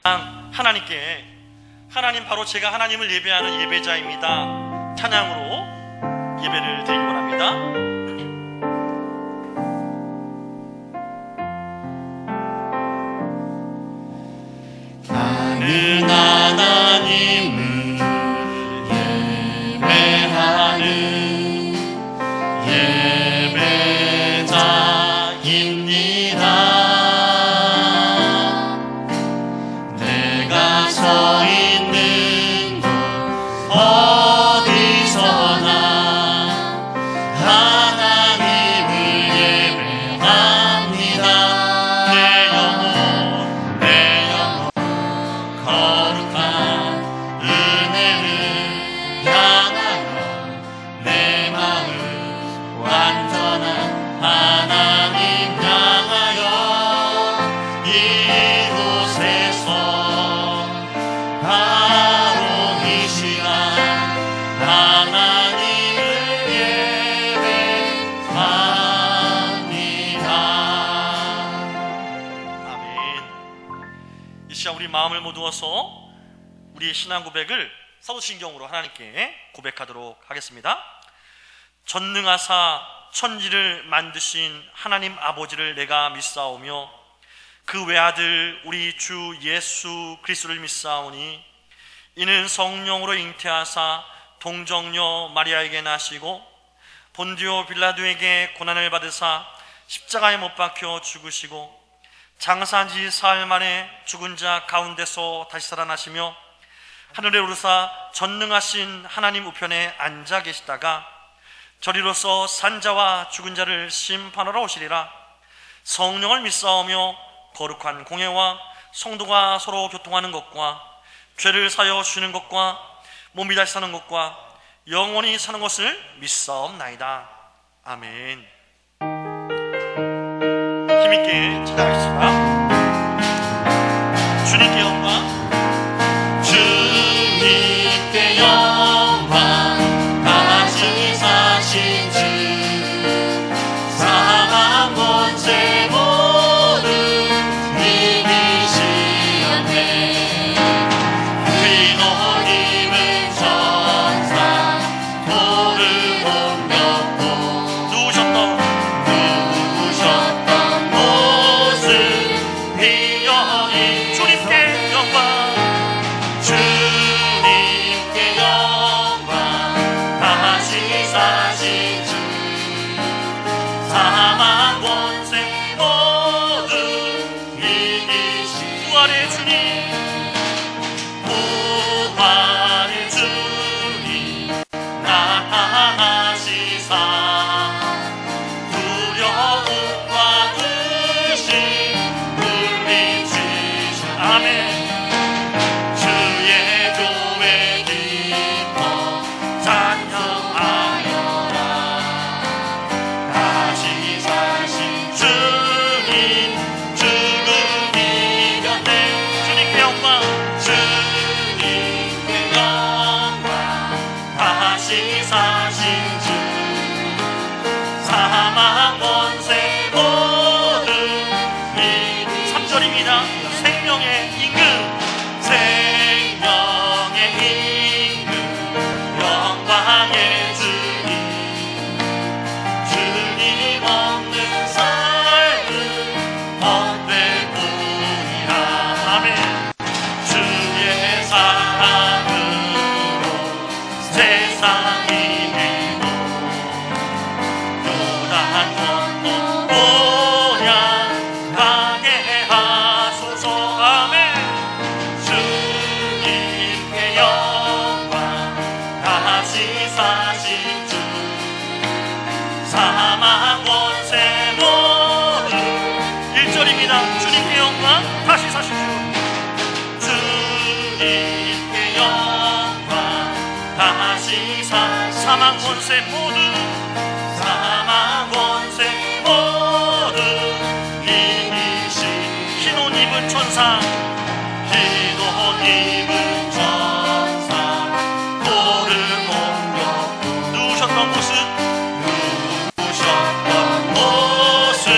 하나님께, 하나님 바로 제가 하나님을 예배하는 예배자입니다, 찬양으로 예배를 드리기 원합니다. 나는 하나님을 예배하는 예배자입니다. 내가 서 있는 곳 어디서나 하나님을 예배합니다. 내 영혼 거룩한 은혜를 향하여 내 마음 완전한 하나님 향하여 이곳에서 바로 이 시간 하나님을 예배합니다. 아멘. 이 시간 우리 마음을 모두어서 우리의 신앙 고백을 사도신경으로 하나님께 고백하도록 하겠습니다. 전능하사 천지를 만드신 하나님 아버지를 내가 믿사오며 그 외아들 우리 주 예수 그리스도를 믿사오니 이는 성령으로 잉태하사 동정녀 마리아에게 나시고 본디오 빌라도에게 고난을 받으사 십자가에 못 박혀 죽으시고 장사한 지 사흘 만에 죽은 자 가운데서 다시 살아나시며 하늘에 오르사 전능하신 하나님 우편에 앉아 계시다가 저리로서 산자와 죽은 자를 심판하러 오시리라. 성령을 믿사오며 거룩한 공회와 성도가 서로 교통하는 것과 죄를 사여 주시는 것과 몸이 다시 사는 것과 영원히 사는 것을 믿사옵나이다. 아멘. 힘있게 찬양하겠습니다. 주님께 영광, 주님께 영광, 다시 사신 주 사망 권세 모두 이기시었네. 귀노 입은 천사 돌을 옮겼고 누우셨던 모습 비어이 주님께 영광, 주님께 영광, 다시 사신 주 사망 권세 모두 이기신 부활의 주님, 부활의 주님 나타나시사 두려움과 의심 물리치신 아멘. 주의 교회 기뻐 찬양하여라. 다시 사신 주님 죽음 이겼네. 주님께 영광, 주님께 영광, 다시 사신 주 사망 권세 모두 이기신 3절입니다. 생명의 임금, 생명의 임금 영광의 주님, 주님 없는 삶은 헛되뿐이라. 아멘. 주의 사랑으로 세상이 되고 요단 건너 모양 가게 하소서. 아멘. 주님께 영광, 다시 사신 주 사망 권세 모두 1절입니다. 주님께 영광, 다시 사신 주 주님께 영광, 다시 사망 권세 모두 사망 권세 모두 이기신 흰 옷 입은 천사, 흰 옷 입은 천사 돌을 옮겼고 누우셨던 모습 누우셨던 모습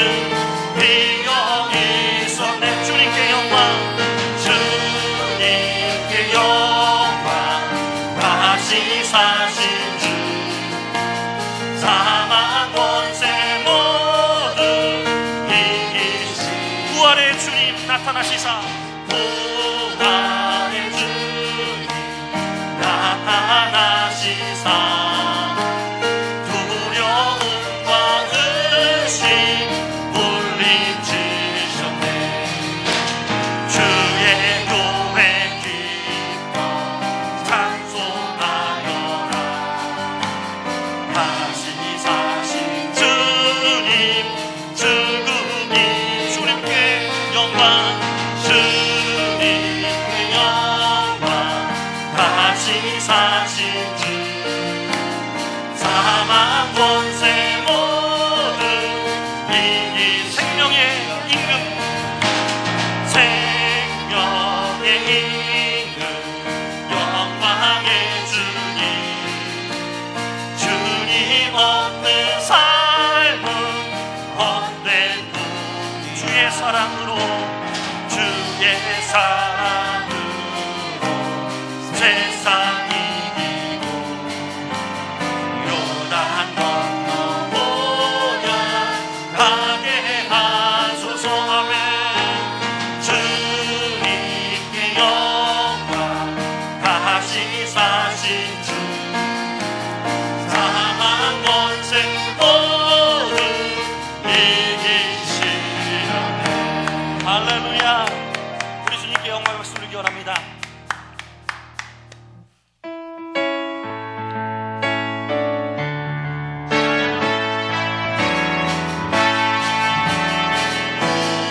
비어 있었네. 주님께 영광, 주님께 나타나시사 부활의 주님 나타나시사 두려움과 의심 물리치셨네. 주의 교회 기뻐 찬송하여라. 다시 사신 주님 죽음이 주님께 영광 주님께 영광 다시 사신 주 사망 권세 모두 이긴 생명의 임금 생명의 임금 영광의 주님 주님 없는 삶은 헛된 분 주의 사랑으로 주의 사랑으로 세상 이기고 요단 건너보냐 가게 하소서. 아멘. 주님께 영광 다시 사신 주 사망 권세 모두 이기시려네. 할렐루야. 우리 주님께 영광의 박수 드리기 원합니다.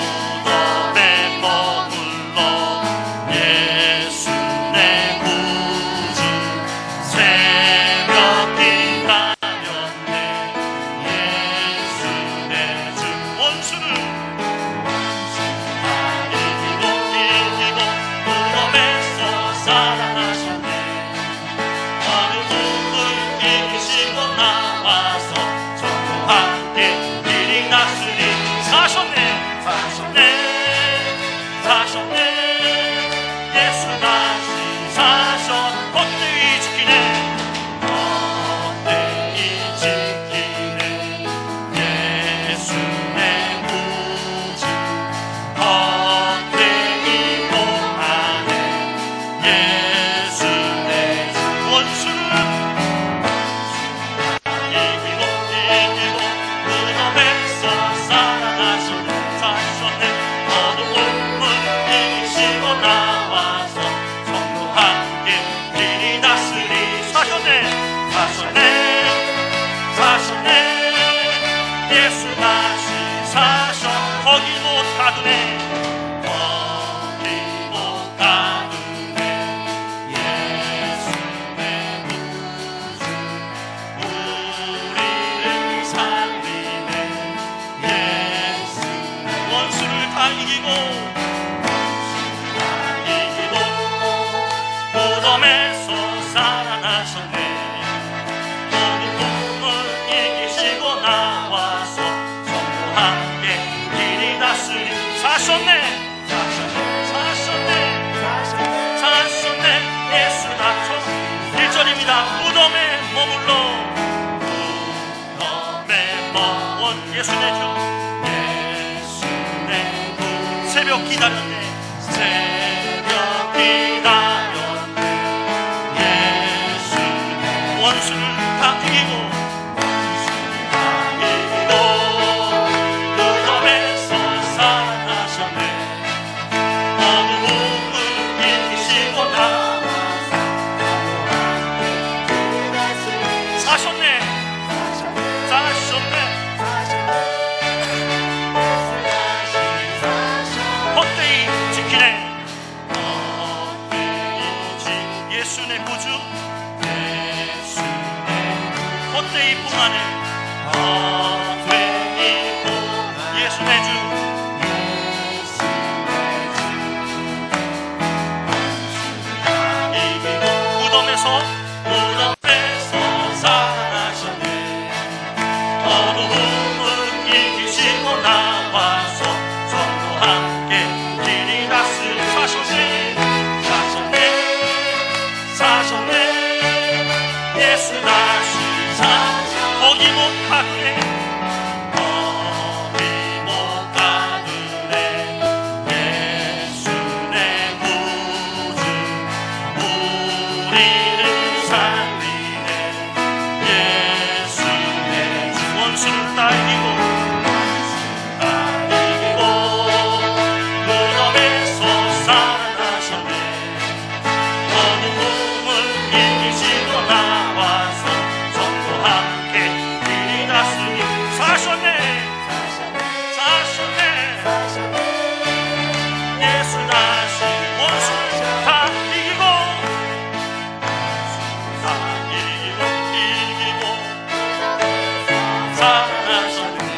무덤에 머물러 예수 내 구주 새벽 기다렸네. 예수 내 주 원수를 이기고 무덤에서 살아나셨네. 어느 꿈을 이기시고 나와서 저와 함께 길이 났으니 사셨네. 사셨네. 예수 다시 사셨. 헛되이 지키네. 헛되이 지키네. 예수 내 구주 헛되이 봉하네. 예수 내 주 원수를 이기고 무덤에서 살아나셨네. 사셨네. 어느 꿈을 이기시고 나와서 성도와 함께 길이 다스리 사셨네. 예수 다시 사셨. 거기 못 가두네. 거기 못 가두네. 예수 내 구주 우리를 살리네. 예수 원수를 다 이기고 무덤에서 살아나셨네. 어느 꿈을 이기시고 나와서 성도와 함께 길이 다스리 사셨네. 예수 다쳐 1절입니다. 무덤에 머물러 예수 내주 예수 내 구 새벽 기다렸네. 새벽 기다렸네. 예수 원수를 다 이기고 무덤에서 살아나셨네. 어느 꿈을 이기시고 나와서 사셨네. 헛되이 지키네. 예수 내 구주 헛되이 봉하네. 예수 내 주 무덤에서 살아나셨네. 어느 꿈을 이기시고 나와서 성도와 함께 길이 다스리 사셨네. 예수 다시 사셨. 거기 못 가네. 사셨네. 어두움을 이기시고 나와서 성도 함께 길이 다스리 사셨네. 예수 다시 원수를 다 이기고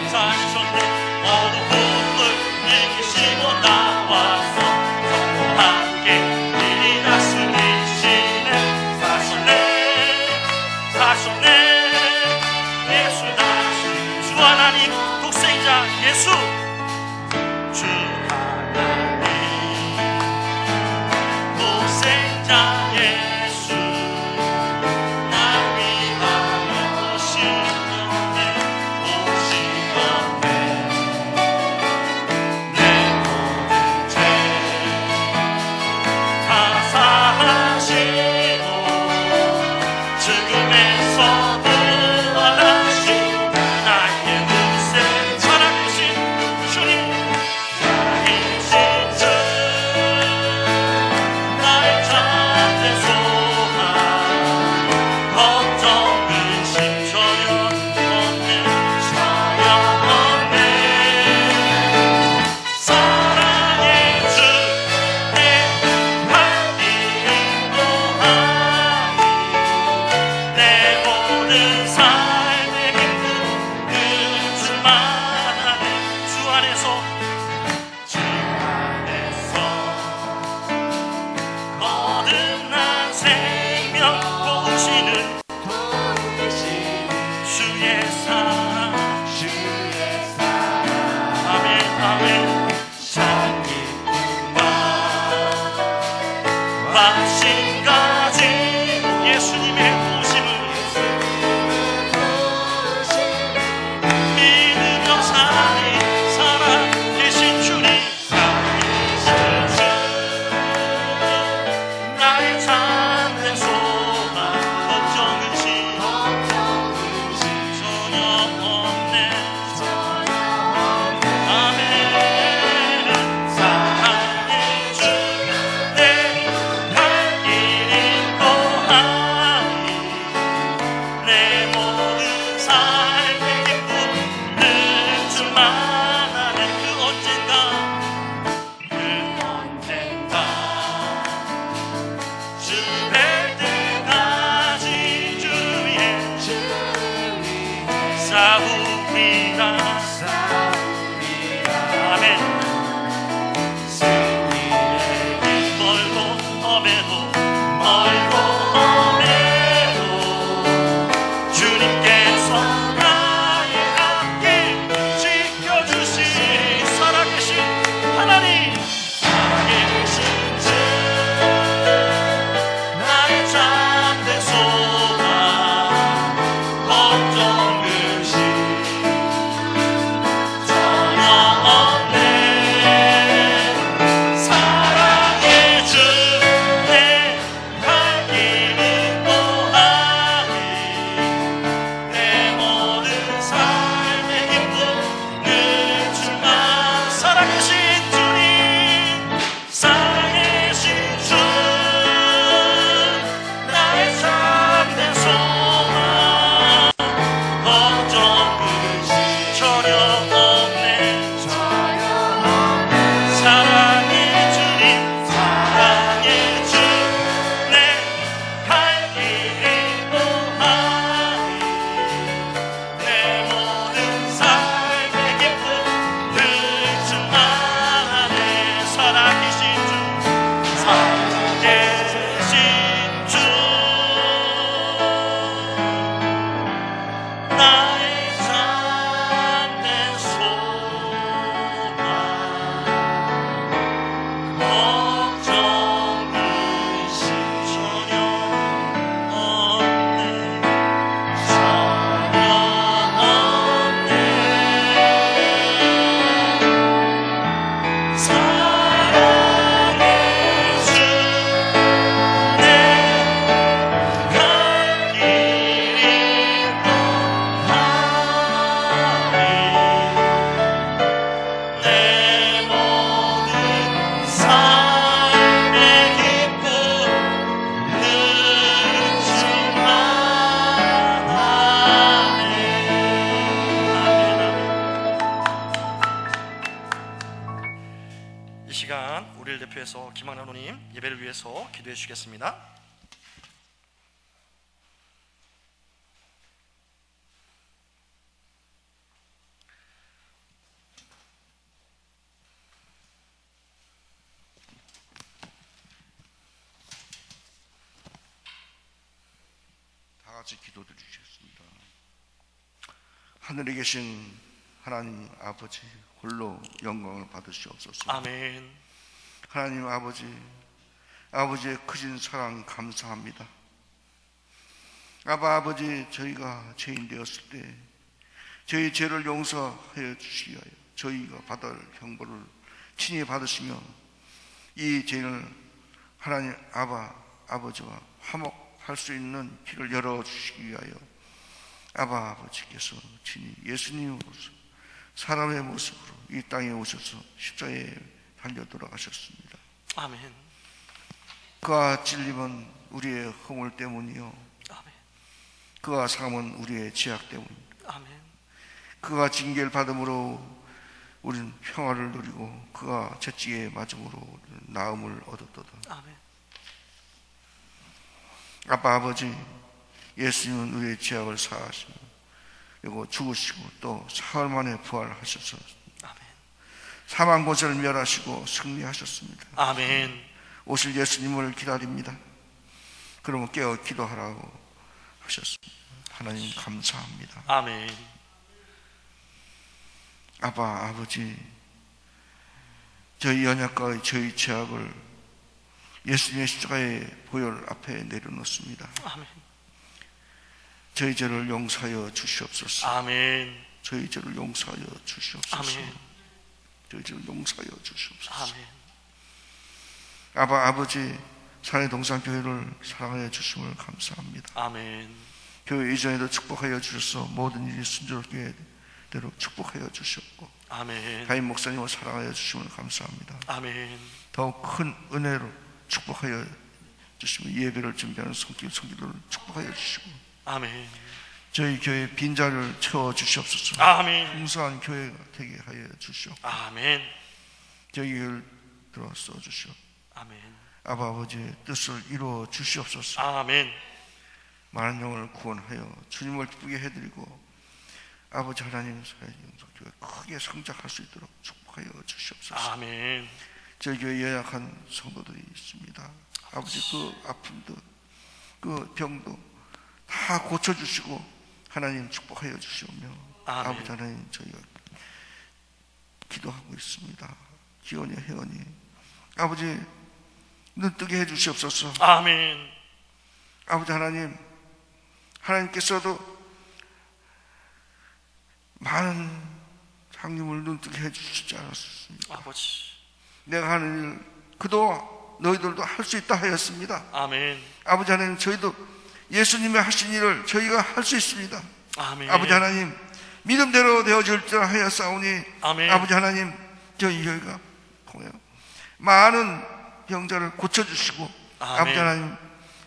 사셨네. 어두움을 이기시고 나와서 성도 함께 길이 다스리시네. 사셨네. 예수 다시 주 하나님 독생자 예수 주 하나님 독생자 예수 날 위하여 오시었네. 내 모든 죄 다 사하시고 죽음에서 부활하신 나의 인생 살아계신 주님 살아계신 주 나의 참된 소망 걱정 근심 전혀 없네. 사랑의 주 내 발 인도하니 내 모든 삶의 기쁨 그 주만하네. 주 안에서 거듭난 생명 보시는 주의 사랑 아멘 아멘. 참 기쁨과 확신 가지고 예수님의 오심을 믿으며 사니 살아계신 주님 살아계신 주 나의 참된 소망 걱정 근심 전혀 없네. 아멘. 사랑의 주 내 갈 길 인도하니 내 모든 삶의 기쁨 늘 주만하네. 그 언젠가 주 뵐 때까지 주의 싸우리라. 아멘. 멀고 험해도 주님께서 나의 앞길 지켜주시니 살아계신 하나님 살아계신 주 나의 참된 소망 걱정 근심 전혀 없네. 사랑의 주 내 갈 길 인도하니 위해서 기도해 주시겠습니다. 다 같이 기도드리겠습니다. 하늘에 계신 하나님 아버지, 홀로 영광을 받으시옵소서. 아멘. 하나님 아버지, 아버지의 크신 사랑 감사합니다. 아버지, 저희가 죄인 되었을 때 저희 죄를 용서하여 주시기 위하여 저희가 받을 형벌을 친히 받으시며 이 죄를 하나님 아버지와 화목할 수 있는 길을 열어주시기 위하여 아버지께서 친히 예수님으로서 사람의 모습으로 이 땅에 오셔서 십자가에 달려 돌아가셨습니다. 아멘. 그가 찔림은 우리의 허물 때문이요, 아멘. 그가 상함은 우리의 죄악 때문입니다. 아멘. 그가 징계를 받음으로 우리는 평화를 누리고 그가 채찍에 맞음으로 우리는 나음을 얻었도다. 아멘. 아버지, 예수님은 우리의 죄악을 사하시고 그리고 죽으시고 또 사흘 만에 부활하셔서 아멘. 사망 권세를 멸하시고 승리하셨습니다. 아멘. 오실 예수님을 기다립니다. 그러면 깨어 기도하라고 하셨습니다. 하나님 감사합니다. 아멘. 아버지, 저희 연약과 저희 죄악을 예수님의 십자가의 보혈 앞에 내려놓습니다. 아멘. 저희 죄를 용서하여 주시옵소서. 아멘. 저희 죄를 용서하여 주시옵소서. 아멘. 저희 죄를 용서하여 주시옵소서. 아멘. 아버지, 사랑의 동산교회를 사랑하여 주심을 감사합니다. 아멘. 교회 이전에도 축복하여 주셔서 모든 일이 순조롭게 대로 축복하여 주셨고 아멘. 담임 목사님을 사랑하여 주심을 감사합니다. 아멘. 더욱 큰 은혜로 축복하여 주시고 예배를 준비하는 성기도를 축복하여 주시고 아멘. 저희 교회 빈자리를 채워 주시옵소서. 아멘. 풍성한 교회가 되게 하여 주시옵고 아멘. 저희 교회를 들어 써 주시오. 아멘. 아버지의 뜻을 이루어 주시옵소서. 아멘. 많은 영혼을 구원하여 주님을 기쁘게 해드리고 아버지 하나님 사랑교회 크게 성장할 수 있도록 축복하여 주시옵소서. 아멘. 저희 교회 연약한 성도들이 있습니다. 아버지, 그 아픔도 그 병도 다 고쳐주시고 하나님 축복하여 주시오며 아멘. 아버지 하나님, 저희가 기도하고 있습니다. 기원이 회원이 아버지 눈뜨게 해주시옵소서. 아멘. 아버지 하나님, 하나님께서도 많은 장님을 눈뜨게 해주시지 않았습니까? 아버지. 내가 하는 일 그도 너희들도 할 수 있다 하였습니다. 아멘. 아버지 하나님, 저희도 예수님의 하신 일을 저희가 할 수 있습니다. 아멘. 아버지 하나님, 믿음대로 되어질 줄 하였사오니 아멘. 아버지 하나님, 저희 교회가 통하여 많은 병자를 고쳐주시고 아멘. 아버지 하나님,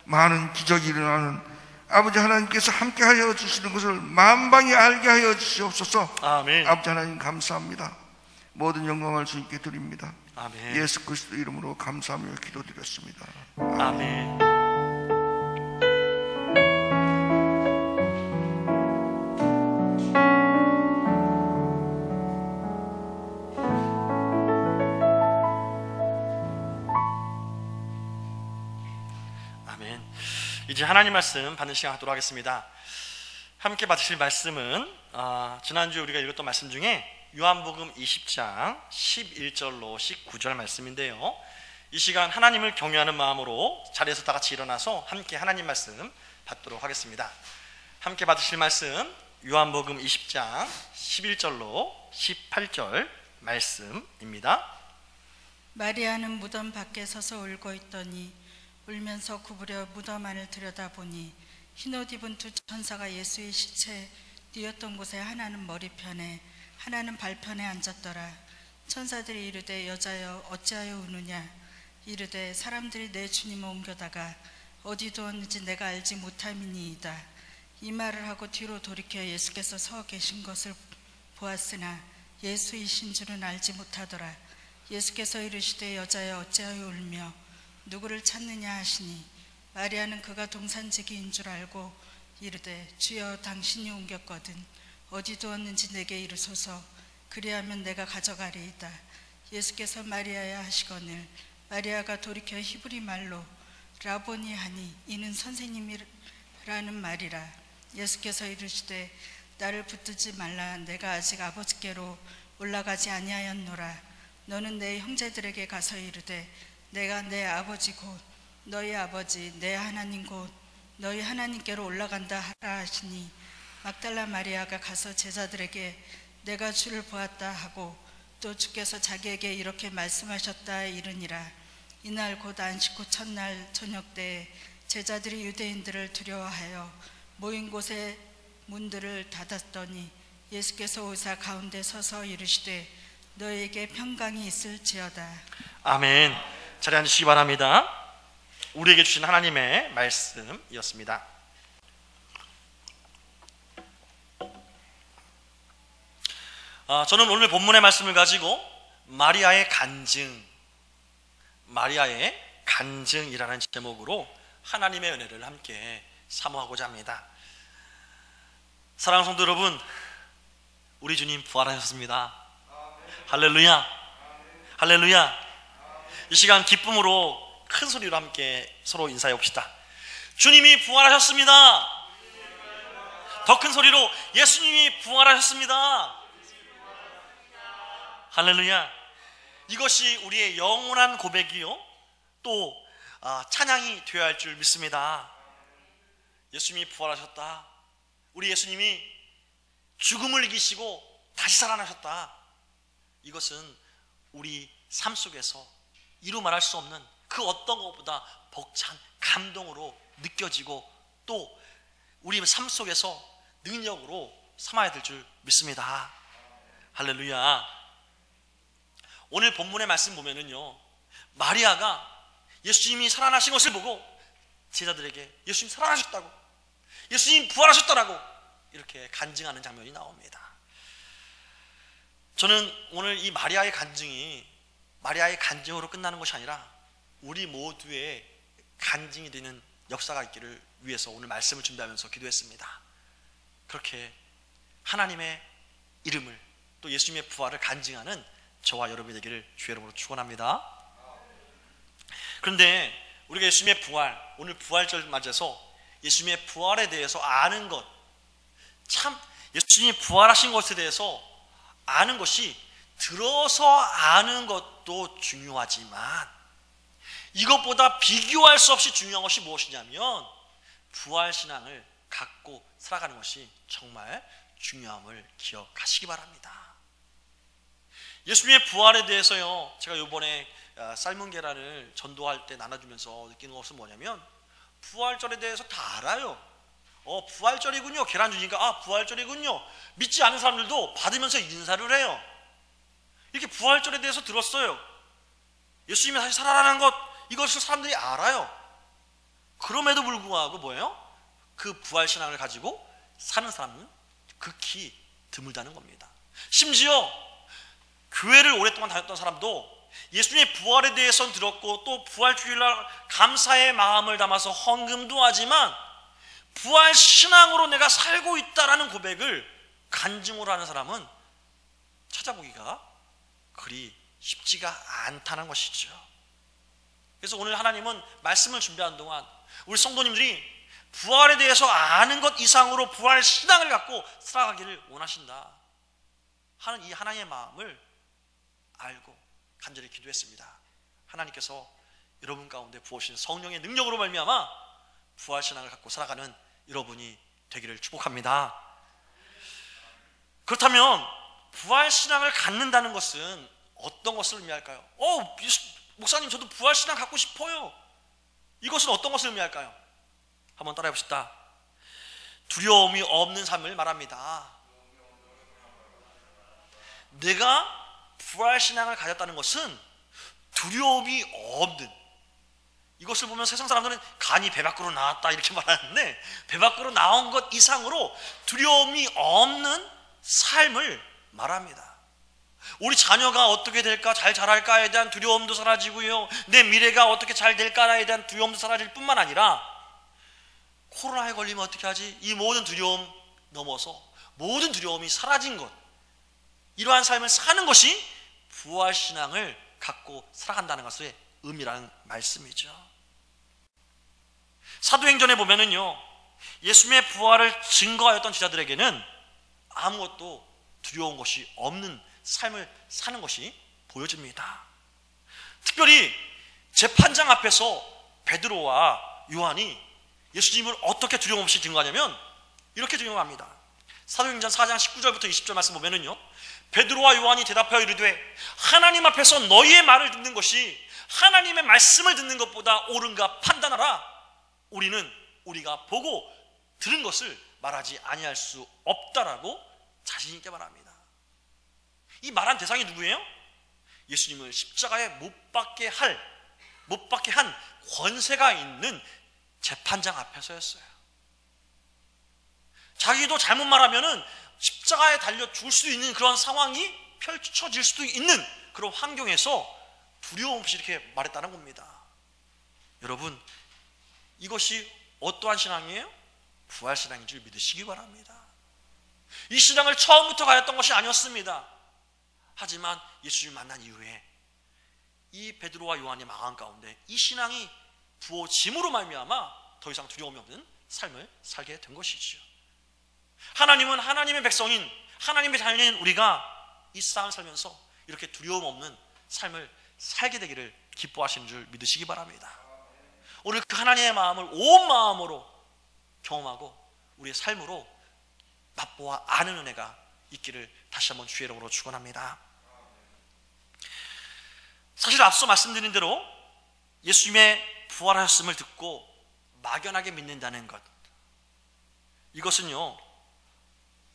많은 기적이 일어나는 아버지 하나님께서 함께하여 주시는 것을 만방에 알게 하여 주시옵소서. 아멘. 아버지 하나님 감사합니다. 모든 영광을 주님께 드립니다. 아멘. 예수 그리스도 이름으로 감사하며 기도드렸습니다. 아멘. 아멘. 이제 하나님 말씀 받는 시간 갖도록 하겠습니다. 함께 받으실 말씀은 지난주에 우리가 읽었던 말씀 중에 요한복음 20장 11절로 19절 말씀인데요, 이 시간 하나님을 경외하는 마음으로 자리에서 다 같이 일어나서 함께 하나님 말씀 받도록 하겠습니다. 함께 받으실 말씀 요한복음 20장 11절로 18절 말씀입니다. 마리아는 무덤 밖에 서서 울고 있더니 울면서 구부려 무덤 안을 들여다보니 흰옷 입은 두 천사가 예수의 시체 뉘었던 곳에 하나는 머리편에 하나는 발편에 앉았더라. 천사들이 이르되 여자여 어찌하여 우느냐. 이르되 사람들이 내 주님을 옮겨다가 어디 두었는지 내가 알지 못함이니이다. 이 말을 하고 뒤로 돌이켜 예수께서 서 계신 것을 보았으나 예수이신 줄은 알지 못하더라. 예수께서 이르시되 여자여 어찌하여 울며 누구를 찾느냐 하시니 마리아는 그가 동산지기인 줄 알고 이르되 주여 당신이 옮겼거든 어디 두었는지 내게 이르소서 그리하면 내가 가져가리이다. 예수께서 마리아야 하시거늘 마리아가 돌이켜 히브리 말로 라보니 하니 이는 선생님이라는 말이라. 예수께서 이르시되 나를 붙들지 말라. 내가 아직 아버지께로 올라가지 아니하였노라. 너는 내 형제들에게 가서 이르되 내가 내 아버지 곧 너희 아버지 내 하나님 곧 너희 하나님께로 올라간다 하라 하시니 막달라 마리아가 가서 제자들에게 내가 주를 보았다 하고 또 주께서 자기에게 이렇게 말씀하셨다 이르니라. 이날 곧 안식 후 첫날 저녁 때에 제자들이 유대인들을 두려워하여 모인 곳에 문들을 닫았더니 예수께서 오사 가운데 서서 이르시되 너에게 평강이 있을지어다. 아멘. 자리에 앉으시기 바랍니다. 우리에게 주신 하나님의 말씀이었습니다. 저는 오늘 본문의 말씀을 가지고 마리아의 간증이라는 제목으로 하나님의 은혜를 함께 사모하고자 합니다. 사랑하는 성도 여러분, 우리 주님 부활하셨습니다. 할렐루야, 할렐루야. 이 시간 기쁨으로 큰 소리로 함께 서로 인사해 봅시다. 주님이 부활하셨습니다. 더 큰 소리로 예수님이 부활하셨습니다. 할렐루야. 이것이 우리의 영원한 고백이요 또 찬양이 되어야 할 줄 믿습니다. 예수님이 부활하셨다. 우리 예수님이 죽음을 이기시고 다시 살아나셨다. 이것은 우리 삶 속에서 이루 말할 수 없는 그 어떤 것보다 벅찬 감동으로 느껴지고 또 우리 삶 속에서 능력으로 삼아야 될 줄 믿습니다. 할렐루야. 오늘 본문의 말씀 보면은요, 마리아가 예수님이 살아나신 것을 보고 제자들에게 예수님 살아나셨다고, 예수님 부활하셨다라고 이렇게 간증하는 장면이 나옵니다. 저는 오늘 이 마리아의 간증이 마리아의 간증으로 끝나는 것이 아니라 우리 모두의 간증이 되는 역사가 있기를 위해서 오늘 말씀을 준비하면서 기도했습니다. 그렇게 하나님의 이름을 또 예수님의 부활을 간증하는 저와 여러분이 되기를 주의 이름으로 축원합니다. 그런데 우리가 예수님의 부활, 오늘 부활절 맞아서 예수님의 부활에 대해서 아는 것, 참 예수님이 부활하신 것에 대해서 아는 것이 들어서 아는 것도 중요하지만 이것보다 비교할 수 없이 중요한 것이 무엇이냐면 부활신앙을 갖고 살아가는 것이 정말 중요함을 기억하시기 바랍니다. 예수님의 부활에 대해서요, 제가 이번에 삶은 계란을 전도할 때 나눠주면서 느끼는 것은 뭐냐면 부활절에 대해서 다 알아요. 부활절이군요. 계란 주니까 부활절이군요. 믿지 않은 사람들도 받으면서 인사를 해요. 이렇게 부활절에 대해서 들었어요. 예수님이 다시 살아나는 것, 이것을 사람들이 알아요. 그럼에도 불구하고 뭐예요? 그 부활신앙을 가지고 사는 사람은 극히 드물다는 겁니다. 심지어 교회를 오랫동안 다녔던 사람도 예수님의 부활에 대해서는 들었고 또 부활주일날 감사의 마음을 담아서 헌금도 하지만 부활신앙으로 내가 살고 있다라는 고백을 간증으로 하는 사람은 찾아보기가 그리 쉽지가 않다는 것이죠. 그래서 오늘 하나님은 말씀을 준비하는 동안 우리 성도님들이 부활에 대해서 아는 것 이상으로 부활 신앙을 갖고 살아가기를 원하신다 하는 이 하나님의 마음을 알고 간절히 기도했습니다. 하나님께서 여러분 가운데 부어주신 성령의 능력으로 말미암아 부활 신앙을 갖고 살아가는 여러분이 되기를 축복합니다. 그렇다면 부활 신앙을 갖는다는 것은 어떤 것을 의미할까요? 목사님 저도 부활 신앙 갖고 싶어요. 이것은 어떤 것을 의미할까요? 한번 따라해 봅시다. 두려움이 없는 삶을 말합니다. 내가 부활신앙을 가졌다는 것은 두려움이 없는, 이것을 보면 세상 사람들은 간이 배 밖으로 나왔다 이렇게 말하는데 배 밖으로 나온 것 이상으로 두려움이 없는 삶을 말합니다. 우리 자녀가 어떻게 될까, 잘 자랄까에 대한 두려움도 사라지고요, 내 미래가 어떻게 잘 될까에 대한 두려움도 사라질 뿐만 아니라 코로나에 걸리면 어떻게 하지? 이 모든 두려움 넘어서 모든 두려움이 사라진 것, 이러한 삶을 사는 것이 부활신앙을 갖고 살아간다는 것의 의미라는 말씀이죠. 사도행전에 보면은요, 예수님의 부활을 증거하였던 제자들에게는 아무것도 두려운 것이 없는 삶을 사는 것이 보여집니다. 특별히 재판장 앞에서 베드로와 요한이 예수님을 어떻게 두려움 없이 증거하냐면 이렇게 증거합니다. 사도행전 4장 19절부터 20절 말씀 보면은요, 베드로와 요한이 대답하여 이르되 하나님 앞에서 너희의 말을 듣는 것이 하나님의 말씀을 듣는 것보다 옳은가 판단하라. 우리는 우리가 보고 들은 것을 말하지 아니할 수 없다라고 자신 있게 말합니다. 이 말한 대상이 누구예요? 예수님을 십자가에 못 박게 한 권세가 있는 재판장 앞에서였어요. 자기도 잘못 말하면은 십자가에 달려 죽을 수도 있는 그런 상황이 펼쳐질 수도 있는 그런 환경에서 두려움 없이 이렇게 말했다는 겁니다. 여러분, 이것이 어떠한 신앙이에요? 부활신앙인 줄 믿으시기 바랍니다. 이 신앙을 처음부터 가졌던 것이 아니었습니다. 하지만 예수님을 만난 이후에 이 베드로와 요한의 마음 가운데 이 신앙이 부어짐으로 말미암아 더 이상 두려움이 없는 삶을 살게 된 것이지요. 하나님은 하나님의 백성인, 하나님의 자녀인 우리가 이 세상을 살면서 이렇게 두려움 없는 삶을 살게 되기를 기뻐하시는 줄 믿으시기 바랍니다. 오늘 그 하나님의 마음을 온 마음으로 경험하고 우리의 삶으로 맛보아 아는 은혜가 있기를 다시 한번 주의 이름으로 축원합니다. 사실 앞서 말씀드린 대로 예수님의 부활하셨음을 듣고 막연하게 믿는다는 것, 이것은요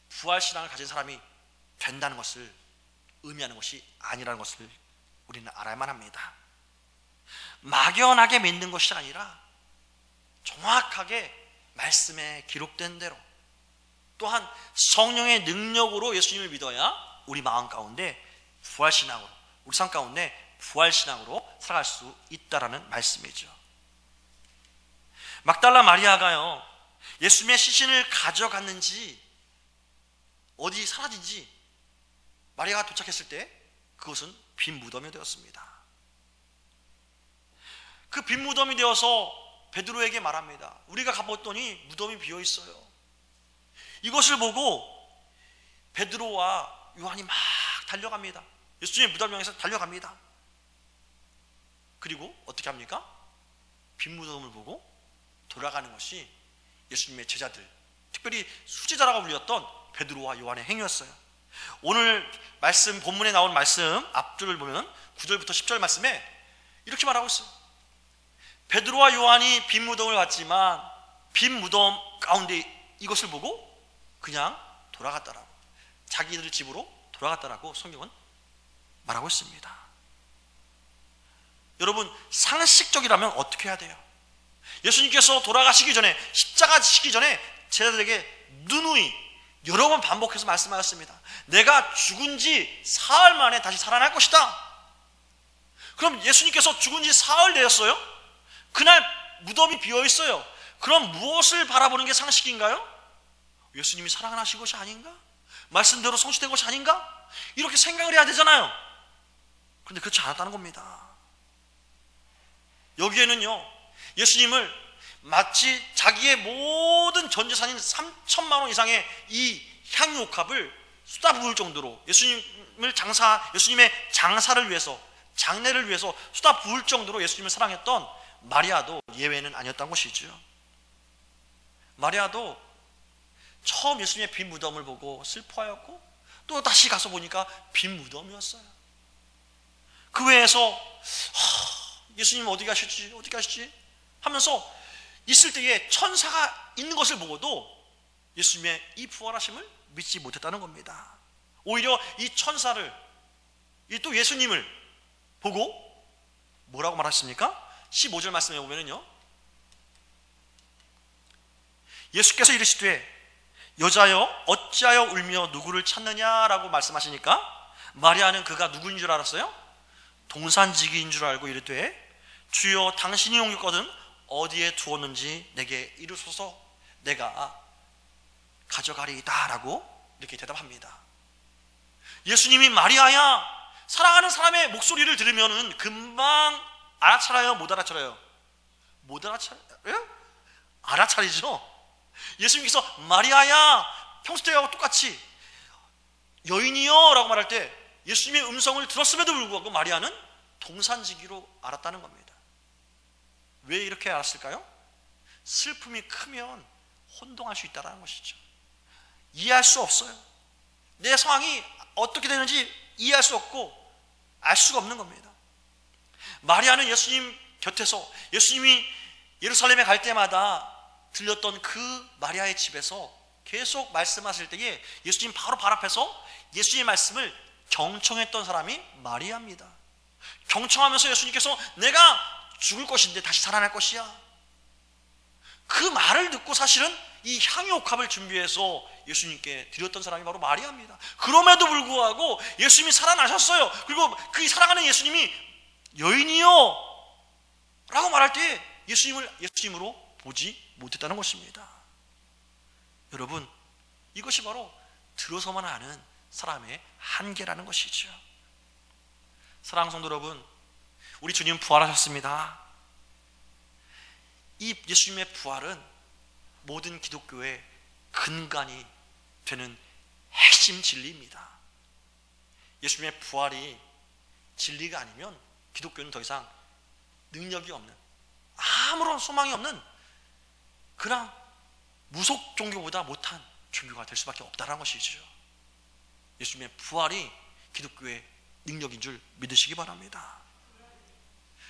부활신앙을 가진 사람이 된다는 것을 의미하는 것이 아니라는 것을 우리는 알아야만 합니다. 막연하게 믿는 것이 아니라 정확하게 말씀에 기록된 대로, 또한 성령의 능력으로 예수님을 믿어야 우리 마음 가운데 부활신앙으로, 우리 삶 가운데 부활신앙으로 살아갈 수 있다라는 말씀이죠. 막달라 마리아가요, 예수님의 시신을 가져갔는지 어디 사라진지 마리아가 도착했을 때 그것은 빈 무덤이 되었습니다. 그 빈 무덤이 되어서 베드로에게 말합니다. 우리가 가봤더니 무덤이 비어 있어요. 이것을 보고 베드로와 요한이 막 달려갑니다. 예수님의 무덤을 향해서 달려갑니다. 그리고 어떻게 합니까? 빈 무덤을 보고 돌아가는 것이 예수님의 제자들, 특별히 수제자라고 불렸던 베드로와 요한의 행위였어요. 오늘 말씀, 본문에 나온 말씀 앞줄을 보면 9절부터 10절 말씀에 이렇게 말하고 있어요. 베드로와 요한이 빈 무덤을 봤지만 빈 무덤 가운데 이것을 보고 그냥 돌아갔다라고, 자기들 집으로 돌아갔다라고 성경은 말하고 있습니다. 여러분, 상식적이라면 어떻게 해야 돼요? 예수님께서 돌아가시기 전에, 십자가 지시기 전에 제자들에게 누누이 여러 번 반복해서 말씀하셨습니다. 내가 죽은 지 사흘 만에 다시 살아날 것이다. 그럼 예수님께서 죽은 지 사흘 되었어요? 그날 무덤이 비어 있어요. 그럼 무엇을 바라보는 게 상식인가요? 예수님이 살아나신 것이 아닌가? 말씀대로 성취된 것이 아닌가? 이렇게 생각을 해야 되잖아요. 그런데 그렇지 않았다는 겁니다. 여기에는요, 예수님을 마치 자기의 모든 전 재산인 3천만 원 이상의 이 향유옥합을 쏟아부을 정도로 예수님의 장사를 위해서, 장례를 위해서 쏟아부을 정도로 예수님을 사랑했던 마리아도 예외는 아니었던 것이죠. 마리아도 처음 예수님의 빈 무덤을 보고 슬퍼하였고, 또 다시 가서 보니까 빈 무덤이었어요. 그 외에서 예수님 어디 가셨지 하면서 있을 때에 천사가 있는 것을 보고도 예수님의 이 부활하심을 믿지 못했다는 겁니다. 오히려 이 천사를, 또 예수님을 보고 뭐라고 말하셨습니까? 15절 말씀에 보면요, 예수께서 이르시되 여자여 어찌하여 울며 누구를 찾느냐라고 말씀하시니까 마리아는 그가 누구인 줄 알았어요? 동산지기인 줄 알고 이르되 주여 당신이 옮겼거든 어디에 두었는지 내게 이르소서 내가 가져가리이다 라고 이렇게 대답합니다. 예수님이 마리아야, 사랑하는 사람의 목소리를 들으면 금방 알아차려요? 못 알아차려요? 못 알아차려요? 알아차리죠. 예수님께서 마리아야, 평소 때하고 똑같이 여인이여 라고 말할 때 예수님의 음성을 들었음에도 불구하고 마리아는 동산지기로 알았다는 겁니다. 왜 이렇게 알았을까요? 슬픔이 크면 혼동할 수 있다는 것이죠. 이해할 수 없어요. 내 상황이 어떻게 되는지 이해할 수 없고 알 수가 없는 겁니다. 마리아는 예수님 곁에서 예수님이 예루살렘에 갈 때마다 들렸던 그 마리아의 집에서 계속 말씀하실 때에 예수님 바로 발 앞에서 예수님의 말씀을 경청했던 사람이 마리아입니다. 경청하면서 예수님께서 내가 죽을 것인데 다시 살아날 것이야, 그 말을 듣고 사실은 이 향유옥합을 준비해서 예수님께 드렸던 사람이 바로 마리아입니다. 그럼에도 불구하고 예수님이 살아나셨어요. 그리고 그 사랑하는 예수님이 여인이요 라고 말할 때 예수님을 예수님으로 보지 못했다는 것입니다. 여러분, 이것이 바로 들어서만 아는 사람의 한계라는 것이죠. 사랑하는 성도 여러분, 우리 주님 부활하셨습니다. 이 예수님의 부활은 모든 기독교의 근간이 되는 핵심 진리입니다. 예수님의 부활이 진리가 아니면 기독교는 더 이상 능력이 없는, 아무런 소망이 없는 그냥 무속 종교보다 못한 종교가 될 수밖에 없다는 것이죠. 예수님의 부활이 기독교의 능력인 줄 믿으시기 바랍니다.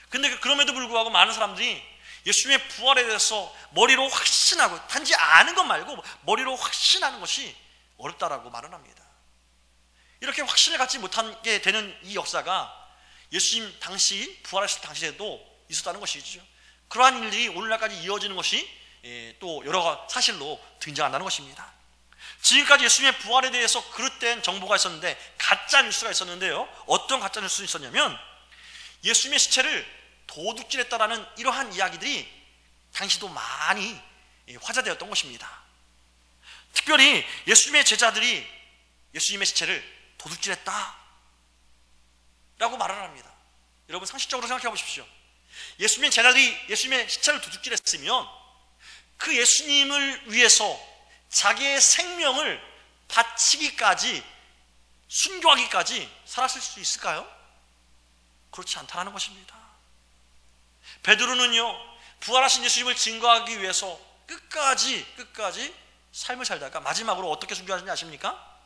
근데 그럼에도 불구하고 많은 사람들이 예수님의 부활에 대해서 머리로 확신하고, 단지 아는 것 말고 머리로 확신하는 것이 어렵다라고 말을 합니다. 이렇게 확신을 갖지 못하게 되는 이 역사가 예수님 당시 부활하실 당시에도 있었다는 것이죠. 그러한 일들이 오늘날까지 이어지는 것이 또 여러 사실로 등장한다는 것입니다. 지금까지 예수님의 부활에 대해서 그릇된 정보가 있었는데, 가짜 뉴스가 있었는데요, 어떤 가짜 뉴스가 있었냐면 예수님의 시체를 도둑질했다라는 이러한 이야기들이 당시도 많이 화제되었던 것입니다. 특별히 예수님의 제자들이 예수님의 시체를 도둑질했다 라고 말을 합니다. 여러분, 상식적으로 생각해 보십시오. 예수님의 제자들이 예수님의 시체를 도둑질했으면 그 예수님을 위해서 자기의 생명을 바치기까지, 순교하기까지 살았을 수 있을까요? 그렇지 않다는 것입니다. 베드로는요, 부활하신 예수님을 증거하기 위해서 끝까지 삶을 살다가 마지막으로 어떻게 순교하셨는지 아십니까?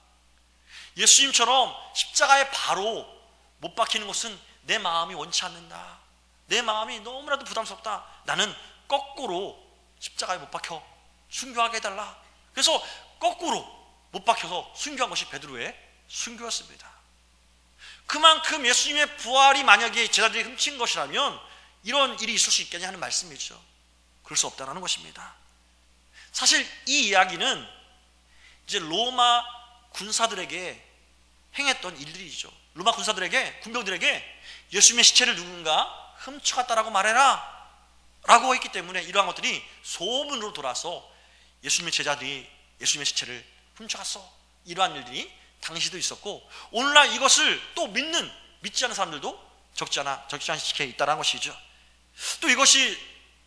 예수님처럼 십자가에 바로 못 박히는 것은 내 마음이 원치 않는다, 내 마음이 너무나도 부담스럽다, 나는 거꾸로 십자가에 못 박혀 순교하게 해달라. 그래서 거꾸로 못 박혀서 순교한 것이 베드로의 순교였습니다. 그만큼 예수님의 부활이 만약에 제자들이 훔친 것이라면 이런 일이 있을 수 있겠냐 하는 말씀이죠. 그럴 수 없다는 것입니다. 사실 이 이야기는 이제 로마 군사들에게 행했던 일들이죠. 로마 군사들에게, 군병들에게 예수님의 시체를 누군가 훔쳐갔다라고 말해라 라고 했기 때문에 이러한 것들이 소문으로 돌아서 예수님의 제자들이 예수님의 시체를 훔쳐갔어, 이러한 일들이 당시도 있었고, 오늘날 이것을 또 믿지 않는 사람들도 적지 않게 있다는 것이죠. 또 이것이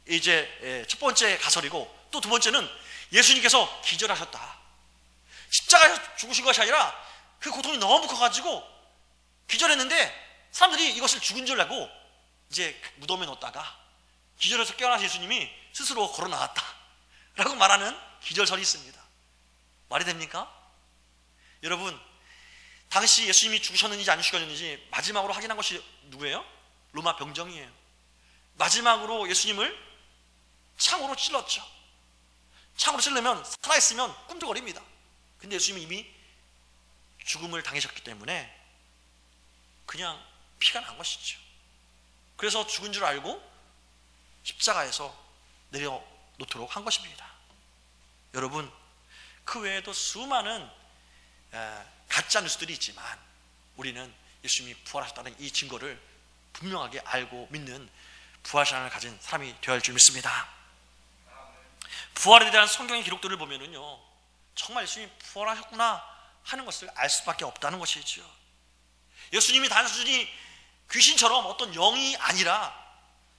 이제 첫 번째 가설이고, 또 두 번째는 예수님께서 기절하셨다, 십자가에서 죽으신 것이 아니라 그 고통이 너무 커가지고 기절했는데 사람들이 이것을 죽은 줄 알고 이제 무덤에 넣었다가 기절해서 깨어나신 예수님이 스스로 걸어 나왔다 라고 말하는 기절설이 있습니다. 말이 됩니까? 여러분, 당시 예수님이 죽으셨는지 안 죽으셨는지 마지막으로 확인한 것이 누구예요? 로마 병정이에요. 마지막으로 예수님을 창으로 찔렀죠. 창으로 찔르면 살아있으면 꿈틀거립니다. 근데 예수님이 이미 죽음을 당하셨기 때문에 그냥 피가 난 것이죠. 그래서 죽은 줄 알고 십자가에서 내려놓도록 한 것입니다. 여러분, 그 외에도 수많은 가짜 뉴스들이 있지만 우리는 예수님이 부활하셨다는 이 증거를 분명하게 알고 믿는 부활신앙을 가진 사람이 되어야 할 줄 믿습니다. 부활에 대한 성경의 기록들을 보면은요, 정말 예수님이 부활하셨구나 하는 것을 알 수밖에 없다는 것이죠. 예수님이 단순히 귀신처럼 어떤 영이 아니라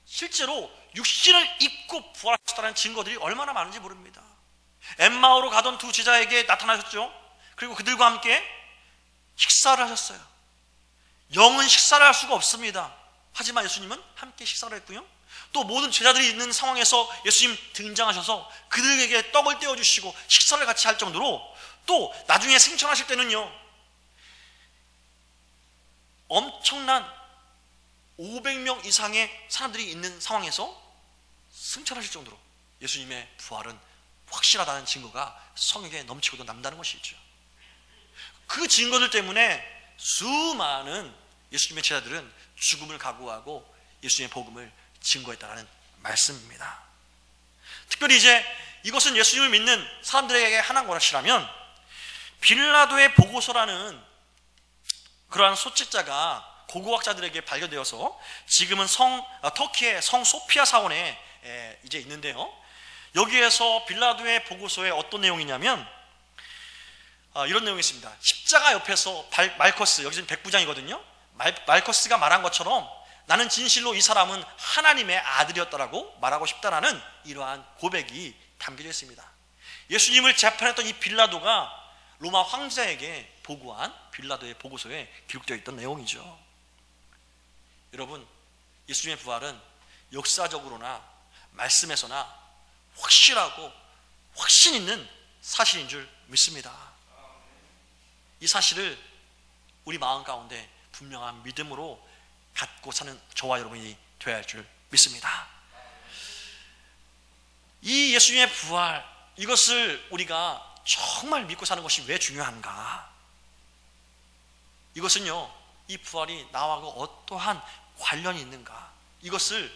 실제로 육신을 입고 부활하셨다는 증거들이 얼마나 많은지 모릅니다. 엠마오로 가던 두 제자에게 나타나셨죠. 그리고 그들과 함께 식사를 하셨어요. 영은 식사를 할 수가 없습니다. 하지만 예수님은 함께 식사를 했고요, 또 모든 제자들이 있는 상황에서 예수님 등장하셔서 그들에게 떡을 떼어주시고 식사를 같이 할 정도로, 또 나중에 승천하실 때는요, 엄청난 500명 이상의 사람들이 있는 상황에서 승천하실 정도로 예수님의 부활은 확실하다는 증거가 성경에 넘치고도 남다는 것이죠. 그 증거들 때문에 수많은 예수님의 제자들은 죽음을 각오하고 예수님의 복음을 증거했다는 말씀입니다. 특별히 이제 이것은 예수님을 믿는 사람들에게 하나인 것이라면, 빌라도의 보고서라는 그러한 소책자가 고고학자들에게 발견되어서 지금은 터키의 성 소피아 사원에 이제 있는데요, 여기에서 빌라도의 보고서에 어떤 내용이냐면 이런 내용이 있습니다. 십자가 옆에서 말커스, 여기는 백부장이거든요, 말커스가 말한 것처럼 나는 진실로 이 사람은 하나님의 아들이었다라고 말하고 싶다라는 이러한 고백이 담겨져 있습니다. 예수님을 재판했던 이 빌라도가 로마 황제에게 보고한 빌라도의 보고서에 기록되어 있던 내용이죠. 여러분, 예수님의 부활은 역사적으로나 말씀에서나 확실하고 확신 있는 사실인 줄 믿습니다. 이 사실을 우리 마음 가운데 분명한 믿음으로 갖고 사는 저와 여러분이 되어야 할 줄 믿습니다. 이 예수님의 부활, 이것을 우리가 정말 믿고 사는 것이 왜 중요한가? 이것은요, 이 부활이 나와 어떠한 관련이 있는가, 이것을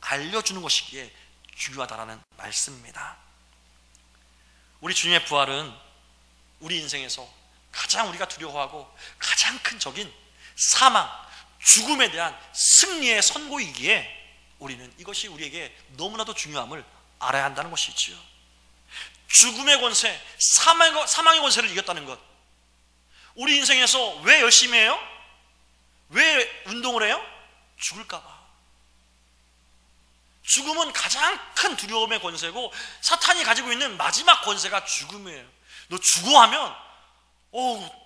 알려주는 것이기에 중요하다라는 말씀입니다. 우리 주님의 부활은 우리 인생에서 가장 우리가 두려워하고 가장 큰 적인 사망, 죽음에 대한 승리의 선고이기에 우리는 이것이 우리에게 너무나도 중요함을 알아야 한다는 것이지요. 죽음의 권세, 사망의 권세를 이겼다는 것. 우리 인생에서 왜 열심히 해요? 왜 운동을 해요? 죽을까 봐. 죽음은 가장 큰 두려움의 권세고, 사탄이 가지고 있는 마지막 권세가 죽음이에요. 너 죽어 하면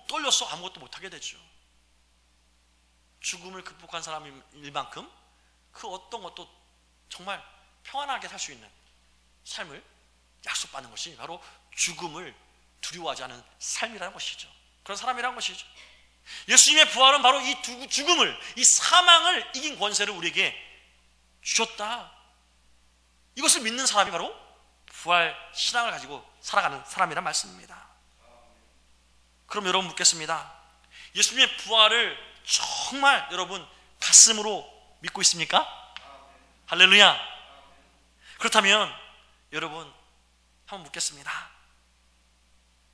떨려서 아무것도 못하게 되죠. 죽음을 극복한 사람일 만큼 그 어떤 것도 정말 평안하게 살 수 있는 삶을 약속받는 것이 바로 죽음을 두려워하지 않은 삶이라는 것이죠. 그런 사람이라는 것이죠. 예수님의 부활은 바로 이 죽음을, 이 사망을 이긴 권세를 우리에게 주셨다. 이것을 믿는 사람이 바로 부활 신앙을 가지고 살아가는 사람이란 말씀입니다. 그럼 여러분 묻겠습니다. 예수님의 부활을 정말 여러분 가슴으로 믿고 있습니까? 할렐루야. 그렇다면 여러분 한번 묻겠습니다.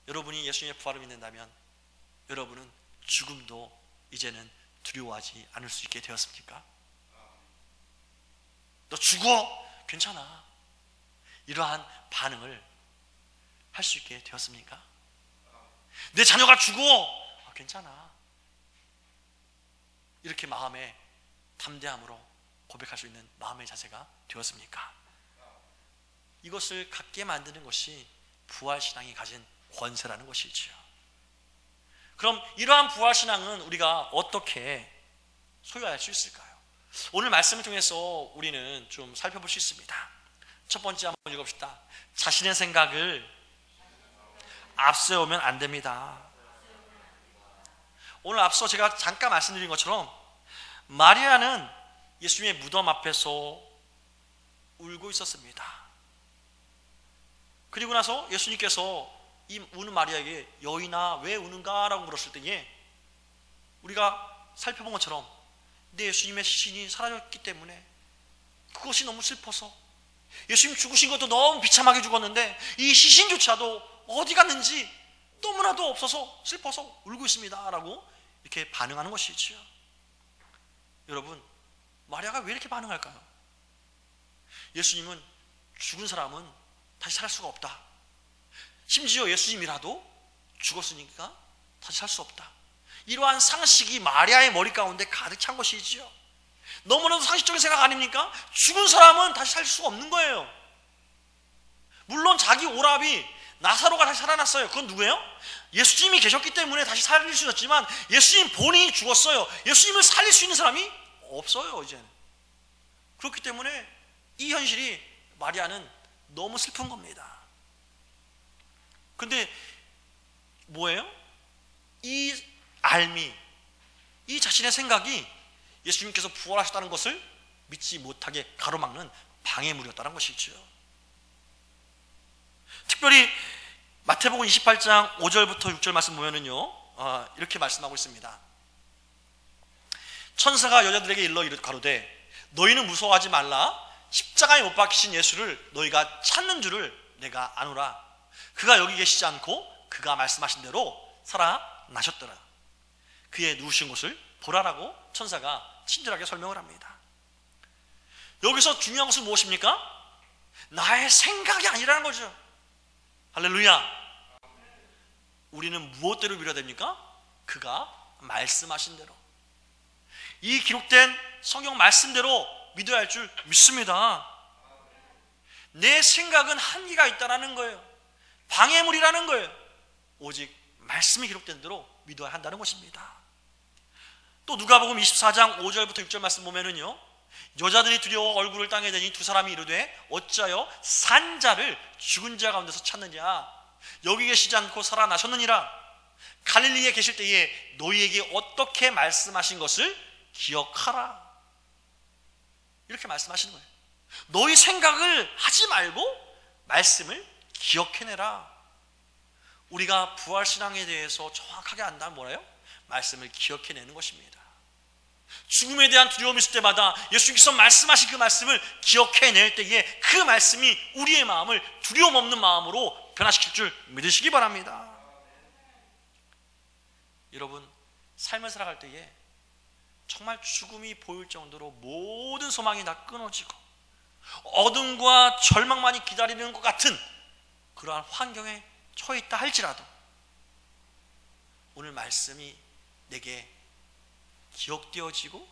여러분이 예수님의 부활을 믿는다면 여러분은 죽음도 이제는 두려워하지 않을 수 있게 되었습니까? 너 죽어? 괜찮아. 이러한 반응을 할 수 있게 되었습니까? 내 자녀가 죽어? 괜찮아. 이렇게 마음에 담대함으로 고백할 수 있는 마음의 자세가 되었습니까? 이것을 갖게 만드는 것이 부활신앙이 가진 권세라는 것이지요. 그럼 이러한 부활신앙은 우리가 어떻게 소유할 수 있을까요? 오늘 말씀을 통해서 우리는 좀 살펴볼 수 있습니다. 첫 번째 한번 읽어봅시다. 자신의 생각을 앞세우면 안 됩니다. 오늘 앞서 제가 잠깐 말씀드린 것처럼 마리아는 예수님의 무덤 앞에서 울고 있었습니다. 그리고 나서 예수님께서 이 우는 마리아에게 여인아 왜 우는가? 라고 물었을 때에 우리가 살펴본 것처럼 내 예수님의 시신이 사라졌기 때문에 그것이 너무 슬퍼서, 예수님 죽으신 것도 너무 비참하게 죽었는데 이 시신조차도 어디 갔는지 너무나도 없어서 슬퍼서 울고 있습니다 라고 이렇게 반응하는 것이지요. 여러분, 마리아가 왜 이렇게 반응할까요? 예수님은 죽은 사람은 다시 살 수가 없다. 심지어 예수님이라도 죽었으니까 다시 살 수 없다. 이러한 상식이 마리아의 머리 가운데 가득 찬 것이지요. 너무나도 상식적인 생각 아닙니까? 죽은 사람은 다시 살 수가 없는 거예요. 물론 자기 오라비 나사로가 다시 살아났어요. 그건 누구예요? 예수님이 계셨기 때문에 다시 살릴 수 있었지만 예수님 본인이 죽었어요. 예수님을 살릴 수 있는 사람이 없어요, 이제는. 그렇기 때문에 이 현실이 마리아는 너무 슬픈 겁니다. 근데 뭐예요? 이 알미, 이 자신의 생각이 예수님께서 부활하셨다는 것을 믿지 못하게 가로막는 방해물이었다는 것이죠. 특별히 마태복음 28장 5절부터 6절 말씀 보면은요, 이렇게 말씀하고 있습니다. 천사가 여자들에게 일러 가로되 너희는 무서워하지 말라. 십자가에 못 박히신 예수를 너희가 찾는 줄을 내가 아노라. 그가 여기 계시지 않고 그가 말씀하신 대로 살아나셨더라. 그의 누우신 곳을 보라라고 천사가 친절하게 설명을 합니다. 여기서 중요한 것은 무엇입니까? 나의 생각이 아니라는 거죠. 할렐루야. 우리는 무엇대로 믿어야 됩니까? 그가 말씀하신 대로, 이 기록된 성경 말씀대로 믿어야 할 줄 믿습니다. 내 생각은 한계가 있다는 거예요. 방해물이라는 거예요. 오직 말씀이 기록된 대로 믿어야 한다는 것입니다. 또 누가복음 24장 5절부터 6절 말씀 보면은요, 여자들이 두려워 얼굴을 땅에 대니 두 사람이 이르되 어찌하여 산 자를 죽은 자 가운데서 찾느냐? 여기 계시지 않고 살아나셨느니라. 갈릴리에 계실 때에 너희에게 어떻게 말씀하신 것을 기억하라. 이렇게 말씀하시는 거예요. 너희 생각을 하지 말고 말씀을 기억해내라. 우리가 부활신앙에 대해서 정확하게 안다면 뭐래요? 말씀을 기억해내는 것입니다. 죽음에 대한 두려움이 있을 때마다 예수님께서 말씀하신 그 말씀을 기억해낼 때에 그 말씀이 우리의 마음을 두려움 없는 마음으로 변화시킬 줄 믿으시기 바랍니다. 여러분, 삶을 살아갈 때에 정말 죽음이 보일 정도로 모든 소망이 다 끊어지고 어둠과 절망만이 기다리는 것 같은 그러한 환경에 처해 있다 할지라도 오늘 말씀이 내게 기억되어지고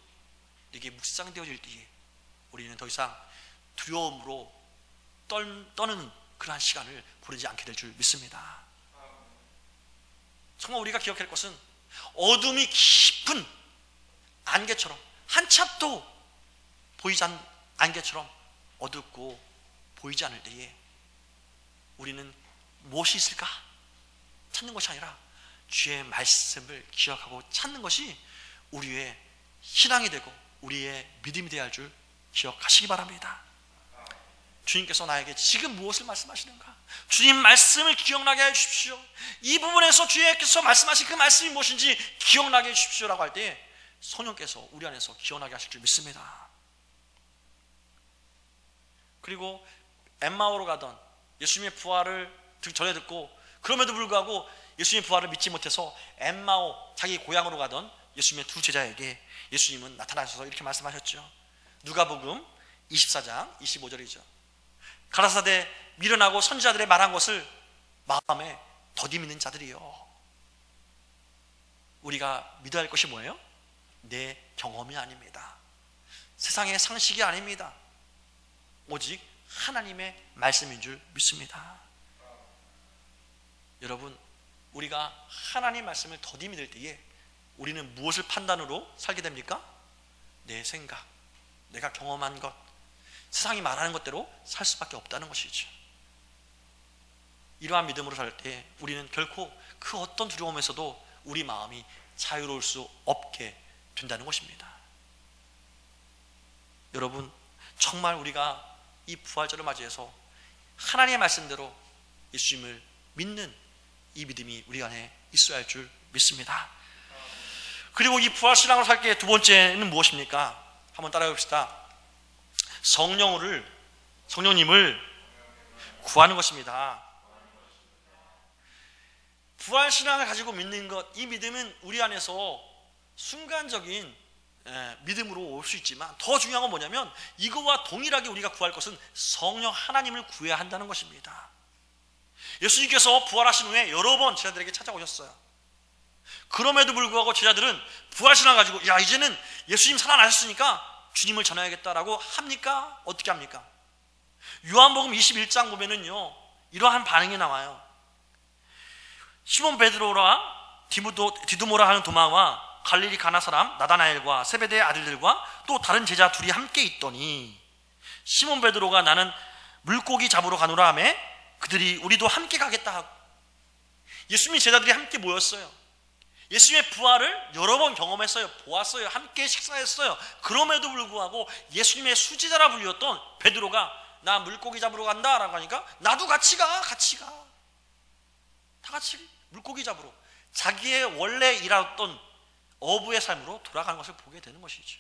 내게 묵상되어질 때에 우리는 더 이상 두려움으로 떠는 그러한 시간을 보내지 않게 될 줄 믿습니다. 정말 우리가 기억할 것은 어둠이 깊은 안개처럼, 한참도 보이지 않는 안개처럼 어둡고 보이지 않을 때에 우리는 무엇이 있을까 찾는 것이 아니라 주의 말씀을 기억하고 찾는 것이 우리의 신앙이 되고 우리의 믿음이 되어야 할 줄 기억하시기 바랍니다. 주님께서 나에게 지금 무엇을 말씀하시는가? 주님 말씀을 기억나게 해주십시오. 이 부분에서 주님께서 말씀하신 그 말씀이 무엇인지 기억나게 해주십시오라고 할 때 성령께서 우리 안에서 기억나게 하실 줄 믿습니다. 그리고 엠마오로 가던 예수님의 부활을 전해 듣고 그럼에도 불구하고 예수님의 부활을 믿지 못해서 엠마오, 자기 고향으로 가던 예수님의 두 제자에게 예수님은 나타나셔서 이렇게 말씀하셨죠. 누가복음 24장 25절이죠. 가라사대 미련하고 선지자들의 말한 것을 마음에 더디 믿는 자들이요. 우리가 믿어야 할 것이 뭐예요? 내 경험이 아닙니다. 세상의 상식이 아닙니다. 오직 하나님의 말씀인 줄 믿습니다. 여러분, 우리가 하나님 말씀을 더디 믿을 때에 우리는 무엇을 판단으로 살게 됩니까? 내 생각, 내가 경험한 것, 세상이 말하는 것대로 살 수밖에 없다는 것이죠. 이러한 믿음으로 살 때 우리는 결코 그 어떤 두려움에서도 우리 마음이 자유로울 수 없게 된다는 것입니다. 여러분, 정말 우리가 이 부활절을 맞이해서 하나님의 말씀대로 예수님을 믿는 이 믿음이 우리 안에 있어야 할 줄 믿습니다. 그리고 이 부활신앙으로 살게 두 번째는 무엇입니까? 한번 따라해 봅시다. 성령님을 구하는 것입니다. 부활신앙을 가지고 믿는 것, 이 믿음은 우리 안에서 순간적인 믿음으로 올 수 있지만 더 중요한 건 뭐냐면 이거와 동일하게 우리가 구할 것은 성령 하나님을 구해야 한다는 것입니다. 예수님께서 부활하신 후에 여러 번 제자들에게 찾아오셨어요. 그럼에도 불구하고 제자들은 부활신앙을 가지고 야 이제는 예수님 살아나셨으니까 주님을 전해야겠다라고 합니까? 어떻게 합니까? 요한복음 21장 보면은요 이러한 반응이 나와요. 시몬 베드로라 디두모라 하는 도마와 갈릴리 가나 사람 나다나엘과 세베대의 아들들과 또 다른 제자 둘이 함께 있더니 시몬 베드로가 나는 물고기 잡으러 가노라 하매 그들이 우리도 함께 가겠다 하고 예수님의 제자들이 함께 모였어요. 예수님의 부활을 여러 번 경험했어요. 보았어요. 함께 식사했어요. 그럼에도 불구하고 예수님의 수지자라 불렸던 베드로가 나 물고기 잡으러 간다 라고 하니까 나도 같이 가. 다 같이 물고기 잡으러 자기의 원래 일하던 어부의 삶으로 돌아가는 것을 보게 되는 것이죠.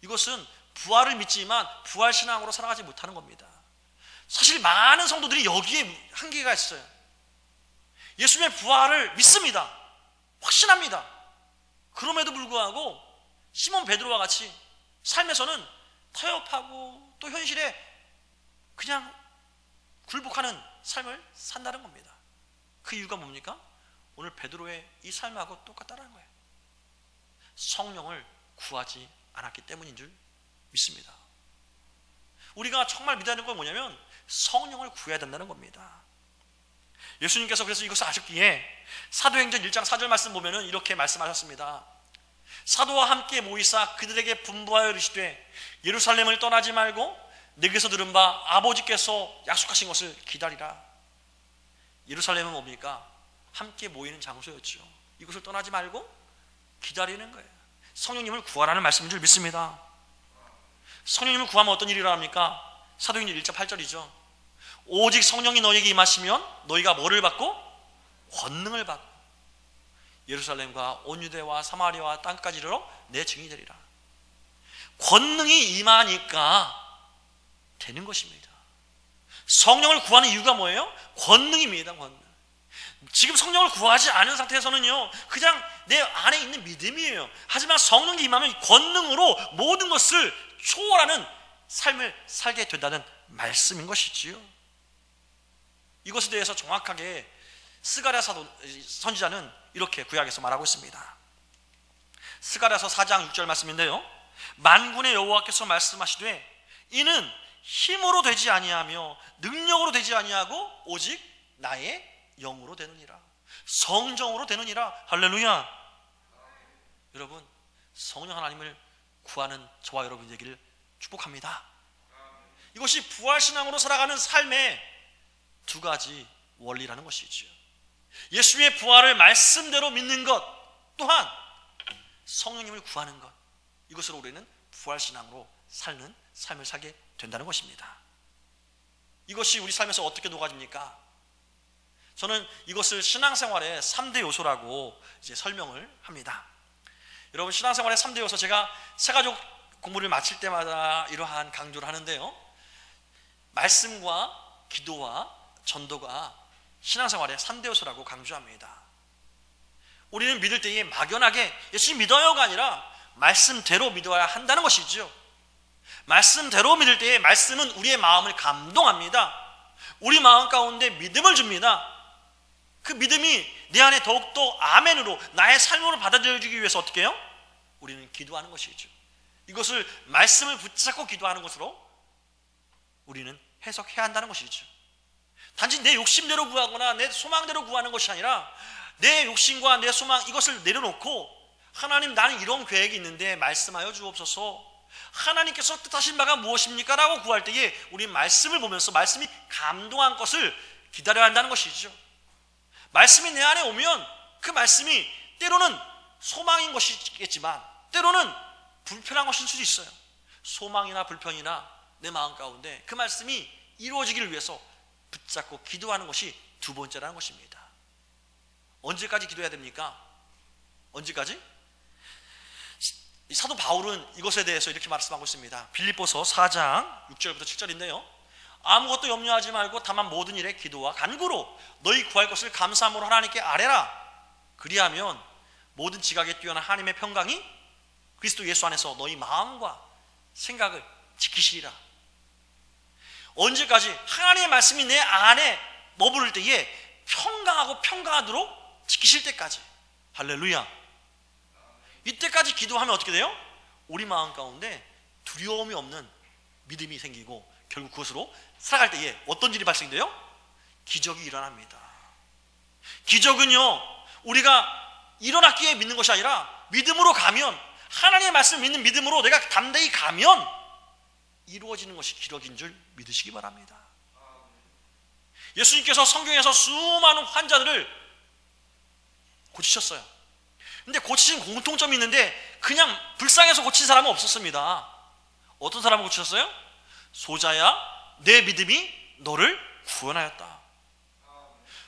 이것은 부활을 믿지만 부활신앙으로 살아가지 못하는 겁니다. 사실 많은 성도들이 여기에 한계가 있어요. 예수님의 부활을 믿습니다. 확신합니다. 그럼에도 불구하고 시몬 베드로와 같이 삶에서는 타협하고 또 현실에 그냥 굴복하는 삶을 산다는 겁니다. 그 이유가 뭡니까? 오늘 베드로의 이 삶하고 똑같다는 거예요. 성령을 구하지 않았기 때문인 줄 믿습니다. 우리가 정말 믿어야 하는 건 뭐냐면 성령을 구해야 된다는 겁니다. 예수님께서 그래서 이것을 아셨기에 사도행전 1장 4절 말씀 보면은 이렇게 말씀하셨습니다. 사도와 함께 모이사 그들에게 분부하여 이르시되 예루살렘을 떠나지 말고 내게서 들은 바 아버지께서 약속하신 것을 기다리라. 예루살렘은 뭡니까? 함께 모이는 장소였죠. 이곳을 떠나지 말고 기다리는 거예요. 성령님을 구하라는 말씀인 줄 믿습니다. 성령님을 구하면 어떤 일이라 합니까? 사도행전 1장 8절이죠. 오직 성령이 너희에게 임하시면 너희가 뭐를 받고? 권능을 받고 예루살렘과 온 유대와 사마리아와 땅까지 이르러 내 증인이 되리라. 권능이 임하니까 되는 것입니다. 성령을 구하는 이유가 뭐예요? 권능입니다. 권능. 지금 성령을 구하지 않은 상태에서는요 그냥 내 안에 있는 믿음이에요. 하지만 성령이 임하면 권능으로 모든 것을 초월하는 삶을 살게 된다는 말씀인 것이지요. 이것에 대해서 정확하게 스가랴 선지자는 이렇게 구약에서 말하고 있습니다. 스가랴서 4장 6절 말씀인데요, 만군의 여호와께서 말씀하시되 이는 힘으로 되지 아니하며 능력으로 되지 아니하고 오직 나의 영으로 되느니라. 성정으로 되느니라. 할렐루야. 여러분, 성령 하나님을 구하는 저와 여러분 되기를 축복합니다. 이것이 부활신앙으로 살아가는 삶의 두 가지 원리라는 것이죠. 예수의 부활을 말씀대로 믿는 것, 또한 성령님을 구하는 것, 이것으로 우리는 부활신앙으로 사는 삶을 살게 된다는 것입니다. 이것이 우리 삶에서 어떻게 녹아집니까? 저는 이것을 신앙생활의 3대 요소라고 이제 설명을 합니다. 여러분, 신앙생활의 3대 요소, 제가 새가족 공부를 마칠 때마다 이러한 강조를 하는데요, 말씀과 기도와 전도가 신앙생활의 3대 요소라고 강조합니다. 우리는 믿을 때에 막연하게 예수님 믿어요가 아니라 말씀대로 믿어야 한다는 것이죠. 말씀대로 믿을 때에 말씀은 우리의 마음을 감동합니다. 우리 마음 가운데 믿음을 줍니다. 그 믿음이 내 안에 더욱더 아멘으로 나의 삶으로 받아들여지기 위해서 어떻게 해요? 우리는 기도하는 것이죠. 이것을 말씀을 붙잡고 기도하는 것으로 우리는 해석해야 한다는 것이죠. 단지 내 욕심대로 구하거나 내 소망대로 구하는 것이 아니라 내 욕심과 내 소망, 이것을 내려놓고 하나님, 나는 이런 계획이 있는데 말씀하여 주옵소서, 하나님께서 뜻하신 바가 무엇입니까? 라고 구할 때에 우리 말씀을 보면서 말씀이 감동한 것을 기다려야 한다는 것이죠. 말씀이 내 안에 오면 그 말씀이 때로는 소망인 것이겠지만 때로는 불편한 것일 수도 있어요. 소망이나 불편이나 내 마음 가운데 그 말씀이 이루어지기를 위해서 붙잡고 기도하는 것이 두 번째라는 것입니다. 언제까지 기도해야 됩니까? 언제까지? 사도 바울은 이것에 대해서 이렇게 말씀하고 있습니다. 빌립보서 4장 6절부터 7절인데요, 아무것도 염려하지 말고 다만 모든 일에 기도와 간구로 너희 구할 것을 감사함으로 하나님께 아뢰라. 그리하면 모든 지각에 뛰어난 하나님의 평강이 그리스도 예수 안에서 너희 마음과 생각을 지키시리라. 언제까지? 하나님의 말씀이 내 안에 머무를 때에 평강하고 평강하도록 지키실 때까지. 할렐루야. 이때까지 기도하면 어떻게 돼요? 우리 마음 가운데 두려움이 없는 믿음이 생기고 결국 그것으로 살아갈 때에 어떤 일이 발생돼요? 기적이 일어납니다. 기적은요, 우리가 일어났기에 믿는 것이 아니라 믿음으로 가면, 하나님의 말씀을 믿는 믿음으로 내가 담대히 가면 이루어지는 것이 기적인 줄 믿으시기 바랍니다. 예수님께서 성경에서 수많은 환자들을 고치셨어요. 근데 고치신 공통점이 있는데 그냥 불쌍해서 고친 사람은 없었습니다. 어떤 사람을 고치셨어요? 소자야, 내 믿음이 너를 구원하였다.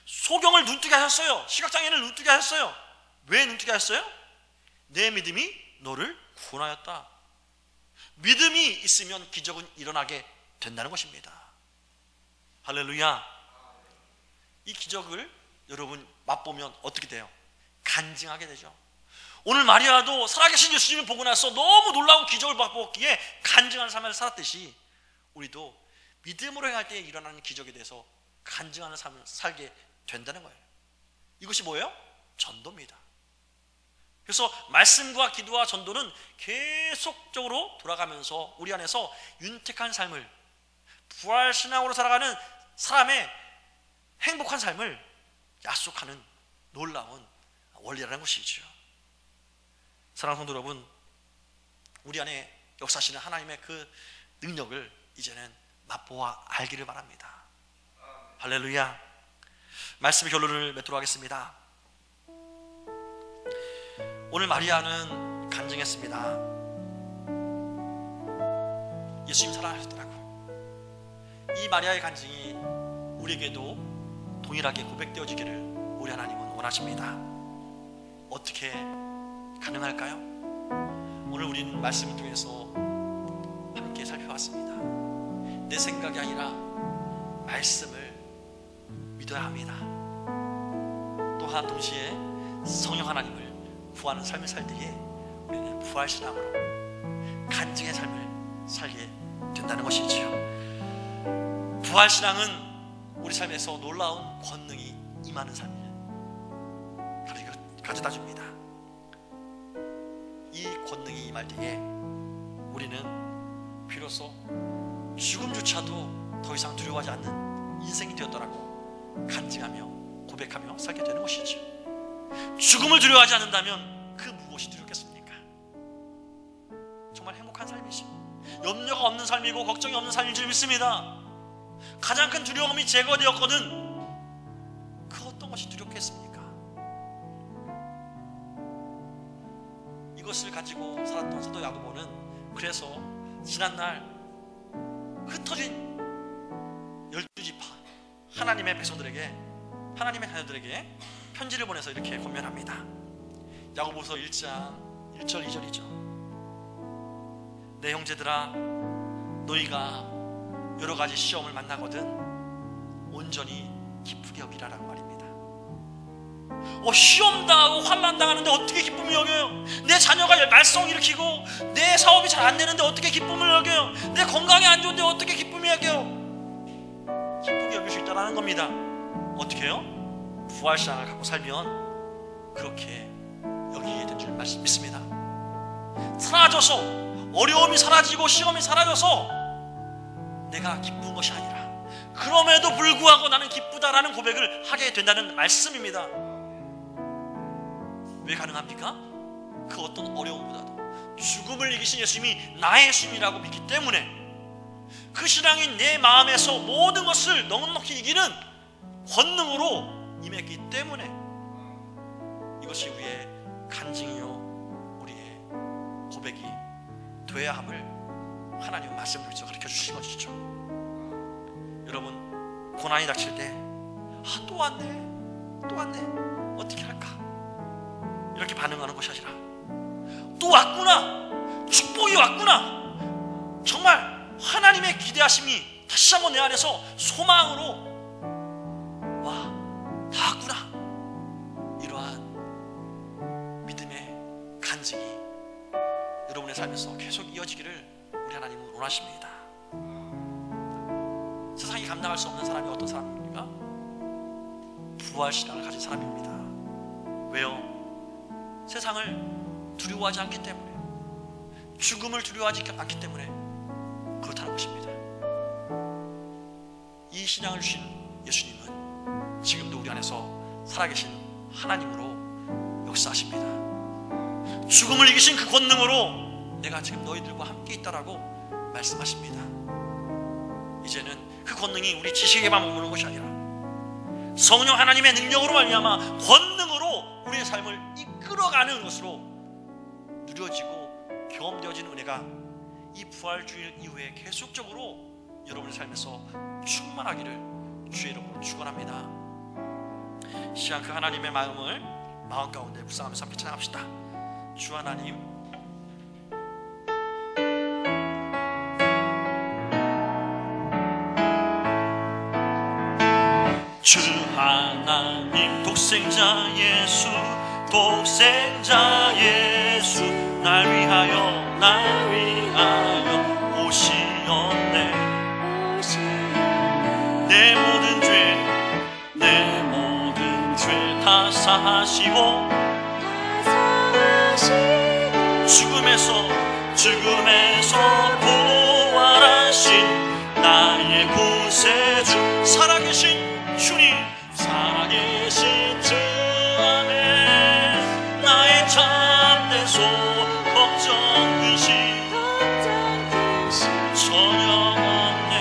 소경을 눈뜨게 하셨어요. 시각장애인을 눈뜨게 하셨어요. 왜 눈뜨게 하셨어요? 내 믿음이 너를 구원하였다. 믿음이 있으면 기적은 일어나게 된다는 것입니다. 할렐루야. 이 기적을 여러분 맛보면 어떻게 돼요? 간증하게 되죠. 오늘 마리아도 살아계신 예수님을 보고 나서 너무 놀라운 기적을 맛보기에 간증하는 삶을 살았듯이 우리도 믿음으로 행할 때 일어나는 기적에 대해서 간증하는 삶을 살게 된다는 거예요. 이것이 뭐예요? 전도입니다. 그래서 말씀과 기도와 전도는 계속적으로 돌아가면서 우리 안에서 윤택한 삶을, 부활신앙으로 살아가는 사람의 행복한 삶을 약속하는 놀라운 원리라는 것이죠. 사랑하는 성도 여러분, 우리 안에 역사하시는 하나님의 그 능력을 이제는 맛보아 알기를 바랍니다. 할렐루야. 말씀의 결론을 맺도록 하겠습니다. 오늘 마리아는 간증했습니다. 예수님 사랑하셨더라고. 이 마리아의 간증이 우리에게도 동일하게 고백되어지기를 우리 하나님은 원하십니다. 어떻게 가능할까요? 오늘 우리는 말씀을 통해서 함께 살펴봤습니다. 내 생각이 아니라 말씀을 믿어야 합니다. 또한 동시에 성령 하나님을 구하는 삶을 살 때에 우리는 부활신앙으로 간증의 삶을 살게 된다는 것이지요. 부활신앙은 우리 삶에서 놀라운 권능이 임하는 삶을 가져다 줍니다. 이 권능이 임할 때에 우리는 비로소 죽음조차도 더 이상 두려워하지 않는 인생이 되었더라고 간증하며 고백하며 살게 되는 것이죠. 죽음을 두려워하지 않는다면 그 무엇이 두렵겠습니까? 정말 행복한 삶이죠. 염려가 없는 삶이고 걱정이 없는 삶인 줄 믿습니다. 가장 큰 두려움이 제거되었거든 그 어떤 것이 두렵겠습니까? 이것을 가지고 살았던 사도 야고보는 그래서 지난날 흩어진 12지파 하나님의 백성들에게, 하나님의 자녀들에게 편지를 보내서 이렇게 권면합니다. 야고보서 1장 1절 2절이죠. 내 형제들아, 너희가 여러 가지 시험을 만나거든 온전히 기쁘게 여기라라는 말입니다. 시험 당하고 환난 당하는데 어떻게 기쁨을 여겨요? 내 자녀가 말썽 일으키고 내 사업이 잘 안 되는데 어떻게 기쁨을 여겨요? 내 건강이 안 좋은데 어떻게 기쁨을 여겨요? 기쁘게 여길 수 있다는 겁니다. 어떻게 해요? 부활신앙을 갖고 살면 그렇게 여기게 된 줄 믿습니다. 사라져서, 어려움이 사라지고 시험이 사라져서 내가 기쁜 것이 아니라 그럼에도 불구하고 나는 기쁘다라는 고백을 하게 된다는 말씀입니다. 왜 가능합니까? 그 어떤 어려움보다도 죽음을 이기신 예수님이 나의 예수님이라고 믿기 때문에, 그 신앙이 내 마음에서 모든 것을 넉넉히 이기는 권능으로 임했기 때문에 이것이 우리의 간증이요 우리의 고백이 되어야 함을 하나님은 말씀을 통해서 가르쳐 주신 것이죠. 여러분, 고난이 닥칠 때 또 왔네, 또 왔네, 어떻게 할까, 이렇게 반응하는 것이 아니라 또 왔구나, 축복이 왔구나, 정말 하나님의 기대하심이 다시 한번 내 안에서 소망으로 와, 다 왔구나, 이러한 믿음, 우리의 삶에서 계속 이어지기를 우리 하나님은 원하십니다. 세상이 감당할 수 없는 사람이 어떤 사람입니까? 부활신앙을 가진 사람입니다. 왜요? 세상을 두려워하지 않기 때문에, 죽음을 두려워하지 않기 때문에 그렇다는 것입니다. 이 신앙을 주신 예수님은 지금도 우리 안에서 살아계신 하나님으로 역사하십니다. 죽음을 이기신 그 권능으로 내가 지금 너희들과 함께 있다라고 말씀하십니다. 이제는 그 권능이 우리 지식에만 머무는 것이 아니라 성령 하나님의 능력으로 말미암아 권능으로 우리의 삶을 이끌어가는 것으로 누려지고 경험되어지는 은혜가 이 부활주일 이후에 계속적으로 여러분의 삶에서 충만하기를 주의 이름으로 축원합니다. 이 시간 그 하나님의 마음을 마음 가운데 묵상하면서 함께 찬양합시다. 주 하나님, 주 하나님 독생자 예수, 독생자 예수, 날 위하여 오시었네. 내 모든 죄 다 사하시고 죽음에서 부활하신 나의 구세주, 살아계신 주님, 살아계신 주 안에 나의 참된 소 걱정 근심 전혀 없네.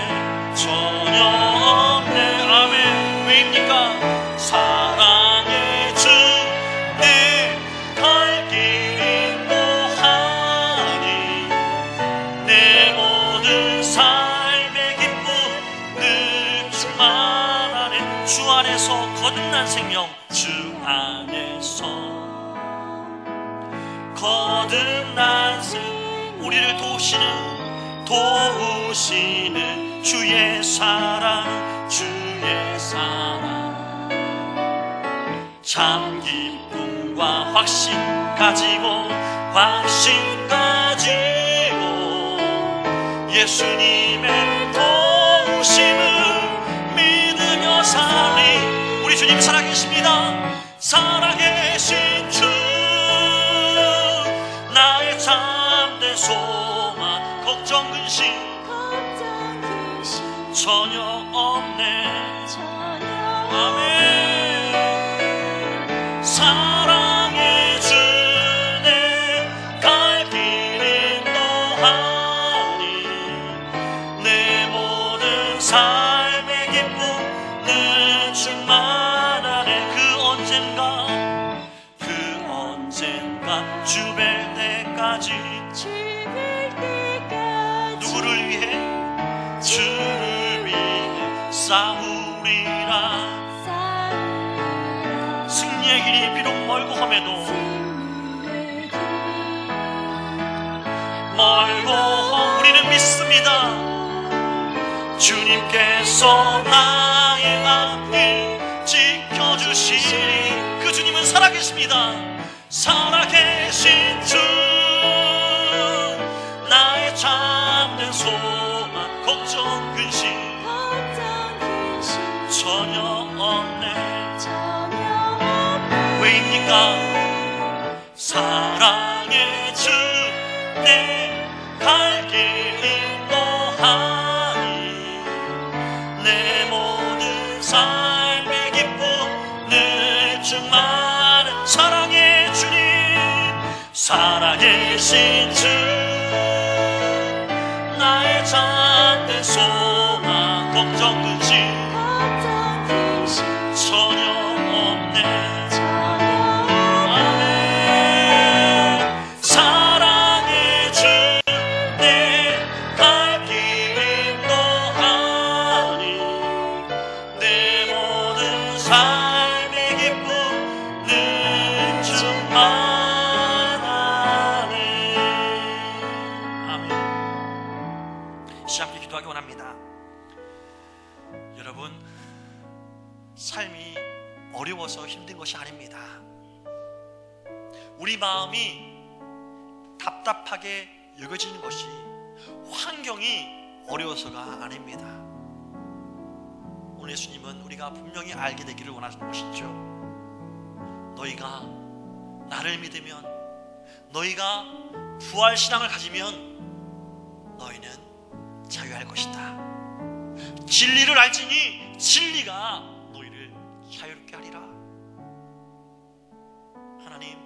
아멘. 왜입니까? 사랑의 주 내 갈 길 인도하니 내 모든 삶의 기쁨 늘 충만하네. 주 안에서 거듭난 생명, 주 안에서 거듭난 생명, 우리를 도우시는 주의 사랑, 참 기쁨과 확신 가지고 예수님의 도우심을 믿으며 살리. 우리 주님 살아계십니다. 살아계신 주, 나의 참된 소망, 걱정 근심 전혀 없네. 아멘. 사랑의 주 내 갈 길 인도하니 내 모든 삶의 기쁨 늘 충만하네. 그 언젠가 주 뵐 때까지 누구를 위해? 주를 위해 싸우리라. 승리의 길이 비록 멀고 험해도 우리는 믿습니다. 주님께서 나의 앞길 지켜주시니 그 주님은 살아계십니다. 살아계신 주, 나의 참된 소망, 걱정 근심 전혀 없네. 왜입니까? 사랑의 주 내 갈 길 인도하니 내 모든 삶의 기쁨 늘 충만한 사랑의 주님, 살아계신 주, 나의 참된 소망, 걱정 근심 전혀 없네. 여러분, 삶이 어려워서 힘든 것이 아닙니다. 우리 마음이 답답하게 여겨지는 것이 환경이 어려워서가 아닙니다. 오늘 예수님은 우리가 분명히 알게 되기를 원하시는 것이죠. 너희가 나를 믿으면, 너희가 부활신앙을 가지면 너희는 자유할 것이다. 진리를 알지니 진리가 너희를 자유롭게 하리라. 하나님,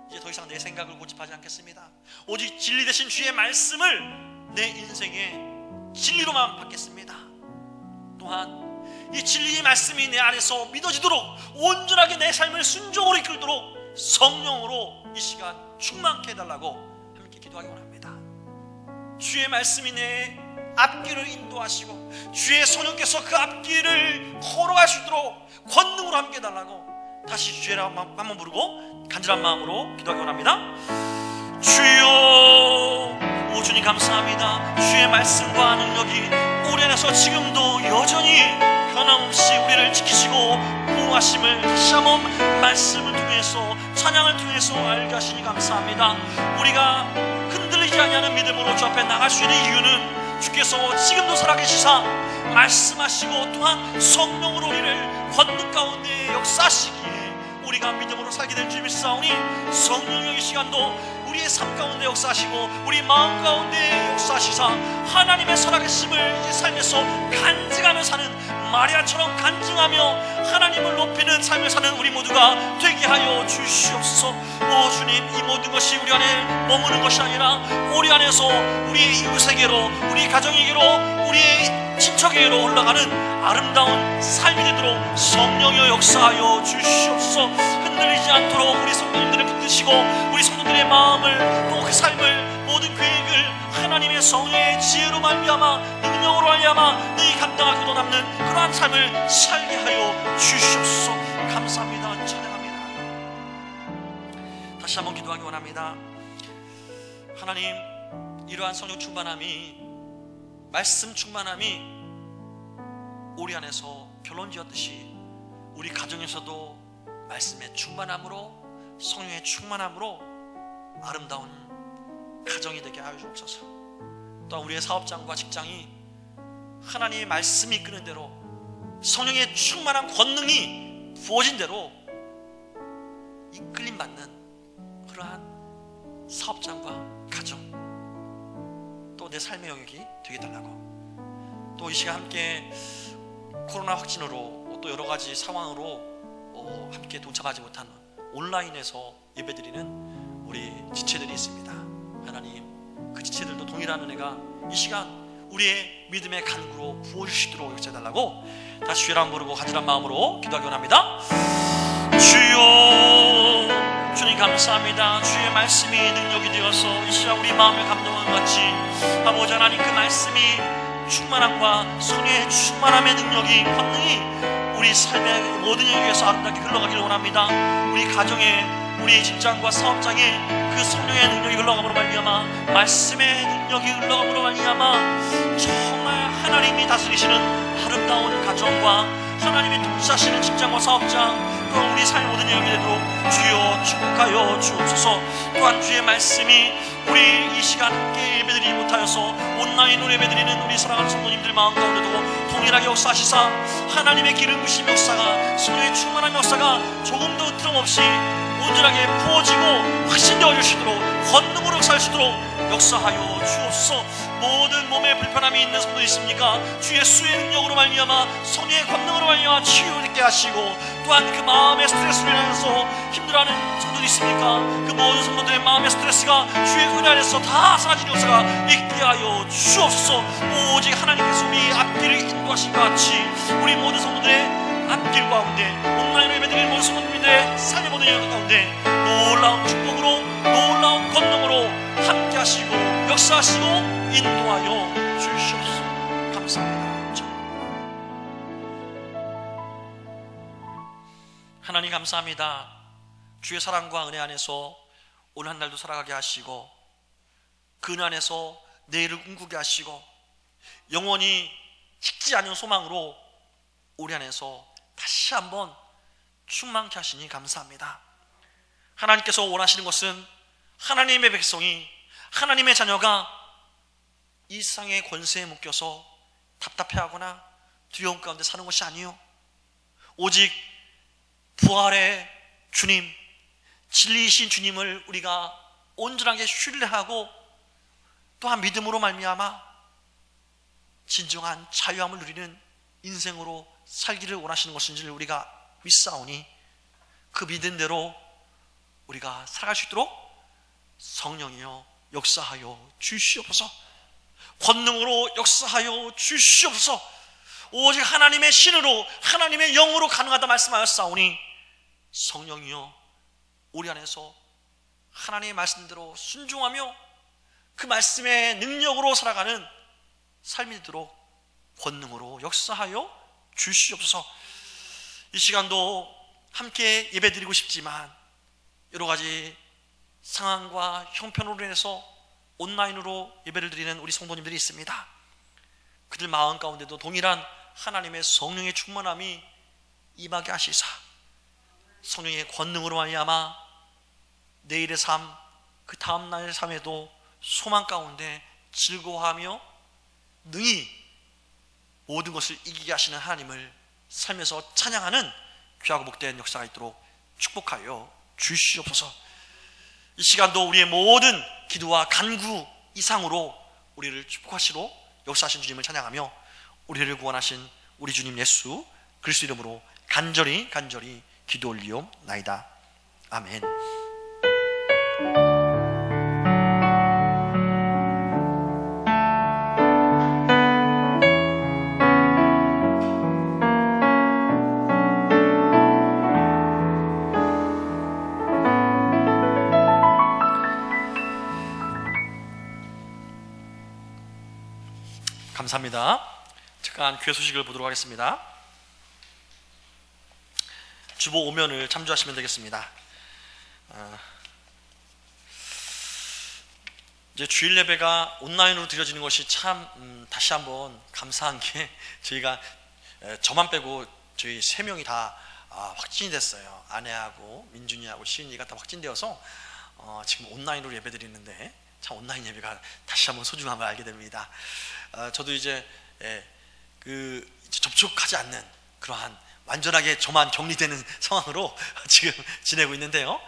이제 더 이상 내 생각을 고집하지 않겠습니다. 오직 진리 되신 주의 말씀을 내 인생의 진리로만 받겠습니다. 또한 이 진리의 말씀이 내 안에서 믿어지도록, 온전하게 내 삶을 순종으로 이끌도록 성령으로 이 시간 충만케 해달라고 함께 기도하기 원합니다. 주의 말씀이 내 앞길을 인도하시고 주의 성령께서 그 앞길을 걸어갈 수 있도록 권능으로 함께 해달라고 다시 주의라고 한번 부르고 간절한 마음으로 기도하기 원합니다. 주여, 오 주님 감사합니다. 주의 말씀과 능력이 우리 안에서 지금도 여전히 변함없이 우리를 지키시고 보호하심을 다시 한번 말씀을 통해서, 찬양을 통해서 알게 하시니 감사합니다. 우리가 흔들리지 아니하는 믿음으로 주 앞에 나갈 수 있는 이유는 주께서 지금도 살아계시사 말씀하시고 또한 성령으로 우리를 권능 가운데 역사하시기에 우리가 믿음으로 살게 될 줄 믿사오니, 성령의 이 시간도 우리의 삶 가운데 역사하시고 우리 마음 가운데 역사하시사 하나님의 살아계심을 이 삶에서 간증하며 사는, 마리아처럼 간증하며 하나님을 높이는 삶을 사는 우리 모두가 되게 하여 주시옵소서. 오 주님, 이 모든 것이 우리 안에 머무는 것이 아니라 우리 안에서 우리의 이웃에게로, 우리 가정에게로, 우리의 친척에게로 올라가는 아름다운 삶이 되도록 성령여 역사하여 주시옵소서. 흔들리지 않도록 우리 성도님들을 붙드시고 우리 성도들의 마음을, 또 그 삶을, 모든 계획을 하나님의 성령의 지혜로 말미암아, 능력으로 말미암아 너희 감당하고도 남는 그러한 삶을 살게 하여 주시옵소서. 감사합니다. 찬양합니다. 다시 한번 기도하기 원합니다. 하나님, 이러한 성령 충만함이, 말씀 충만함이 우리 안에서 결론지었듯이 우리 가정에서도 말씀의 충만함으로, 성령의 충만함으로 아름다운 가정이 되게 하여 주옵소서. 또한 우리의 사업장과 직장이 하나님의 말씀이 이끄는 대로, 성령의 충만한 권능이 부어진 대로 이끌림 받는 그러한 사업장과 가정, 또 내 삶의 영역이 되게 달라고, 또 이 시간 함께 코로나 확진으로 또 여러 가지 상황으로 함께 도착하지 못한 온라인에서 예배드리는 우리 지체들이 있습니다. 하나님, 그 지체들도 동일한 은혜가 이 시간 우리의 믿음의 간구로 부어주시도록 역사해달라고 다시 주의 이름 부르고 간절한 마음으로 기도하기 원합니다. 주여, 주님 감사합니다. 주의 말씀이 능력이 되어서 이 시간 우리 마음을 감동한 것 같이 아버지 하나님, 그 말씀이 충만함과 성령의 충만함의 능력이, 권능이 우리 삶의 모든 영역에서 아름답게 흘러가기를 원합니다. 우리 가정에, 우리 직장과 사업장에 그 성령의 능력이 흘러감으로 말미암아, 말씀의 능력이 흘러감으로 말미암아 정말 하나님이 다스리시는 아름다운 가정과 하나님이 통치하시는 직장과 사업장, 또 우리 삶의 모든 영역이 되도록 주여 축복하여 주옵소서. 또한 주의 말씀이 우리 이 시간 함께 예배드리지 못하여서 온라인으로 예배드리는 우리 사랑하는 성도님들 마음 가운데도 동일하게 역사하시사 하나님의 기름 부심 역사가, 성령의 충만한 역사가 조금도 틀림없이 온전하게 부어지고 확신되어 주시도록, 권능으로 역사하시도록 역사하여 주옵소서. 모든 몸에 불편함이 있는 성도 있습니까? 주 예수의 능력으로 말미암아, 성령의 권능으로 말미암아 치유되게 하시고, 또한 그 마음의 스트레스로 인해서 힘들어하는 성도도 있습니까? 그 모든 성도들의 마음의 스트레스가 주의 은혜 안에서 다 사라지는 역사가 있게 하여 주옵소서. 오직 하나님께서 우리 앞길을 인도하신 것 같이 우리 모든 성도들의 앞길 가운데, 온라인으로 예배드리는 모든 성도님들의 삶의 모든 영역 가운데 놀라운 축복으로, 놀라운 권능으로 함께 하시고 역사하시고 인도하여 주시옵소서. 감사합니다. 하나님 감사합니다. 주의 사랑과 은혜 안에서 오늘 한 날도 살아가게 하시고, 그 은혜 안에서 내일을 꿈꾸게 하시고, 영원히 식지 않은 소망으로 우리 안에서 다시 한번 충만케 하시니 감사합니다. 하나님께서 원하시는 것은 하나님의 백성이 하나님의 자녀가 이 세상의 권세에 묶여서 답답해하거나 두려움 가운데 사는 것이 아니요, 오직 부활의 주님, 진리이신 주님을 우리가 온전하게 신뢰하고 또한 믿음으로 말미암아 진정한 자유함을 누리는 인생으로 살기를 원하시는 것인지를 우리가 믿사오니, 그 믿음대로 우리가 살아갈 수 있도록 성령이여 역사하여 주시옵소서. 권능으로 역사하여 주시옵소서. 오직 하나님의 신으로, 하나님의 영으로 가능하다 말씀하였사오니, 성령이여 우리 안에서 하나님의 말씀대로 순종하며 그 말씀의 능력으로 살아가는 삶이 되도록 권능으로 역사하여 주시옵소서. 이 시간도 함께 예배드리고 싶지만 여러 가지 상황과 형편으로 인해서 온라인으로 예배를 드리는 우리 성도님들이 있습니다. 그들 마음 가운데도 동일한 하나님의 성령의 충만함이 임하게 하시사 성령의 권능으로 말미암아 내일의 삶, 그 다음 날의 삶에도 소망 가운데 즐거워하며 능히 모든 것을 이기게 하시는 하나님을 삶에서 찬양하는 귀하고 복된 역사가 있도록 축복하여 주시옵소서. 이 시간도 우리의 모든 기도와 간구 이상으로 우리를 축복하시러 역사하신 주님을 찬양하며 우리를 구원하신 우리 주님 예수 그리스도 이름으로 간절히 기도 올리옵나이다. 아멘. 감사합니다. 잠깐 교회 소식을 보도록 하겠습니다. 주보 오면을 참조하시면 되겠습니다. 이제 주일 예배가 온라인으로 드려지는 것이 참 다시 한번 감사한 게, 저희가 저만 빼고 저희 3명이 다 확진이 됐어요. 아내하고 민준이하고 시은이가 다 확진되어서 지금 온라인으로 예배 드리는데 참 온라인 예배가 다시 한번 소중함을 알게 됩니다. 저도 이제 접촉하지 않는 그러한 완전하게 저만 격리되는 상황으로 지금 지내고 있는데요.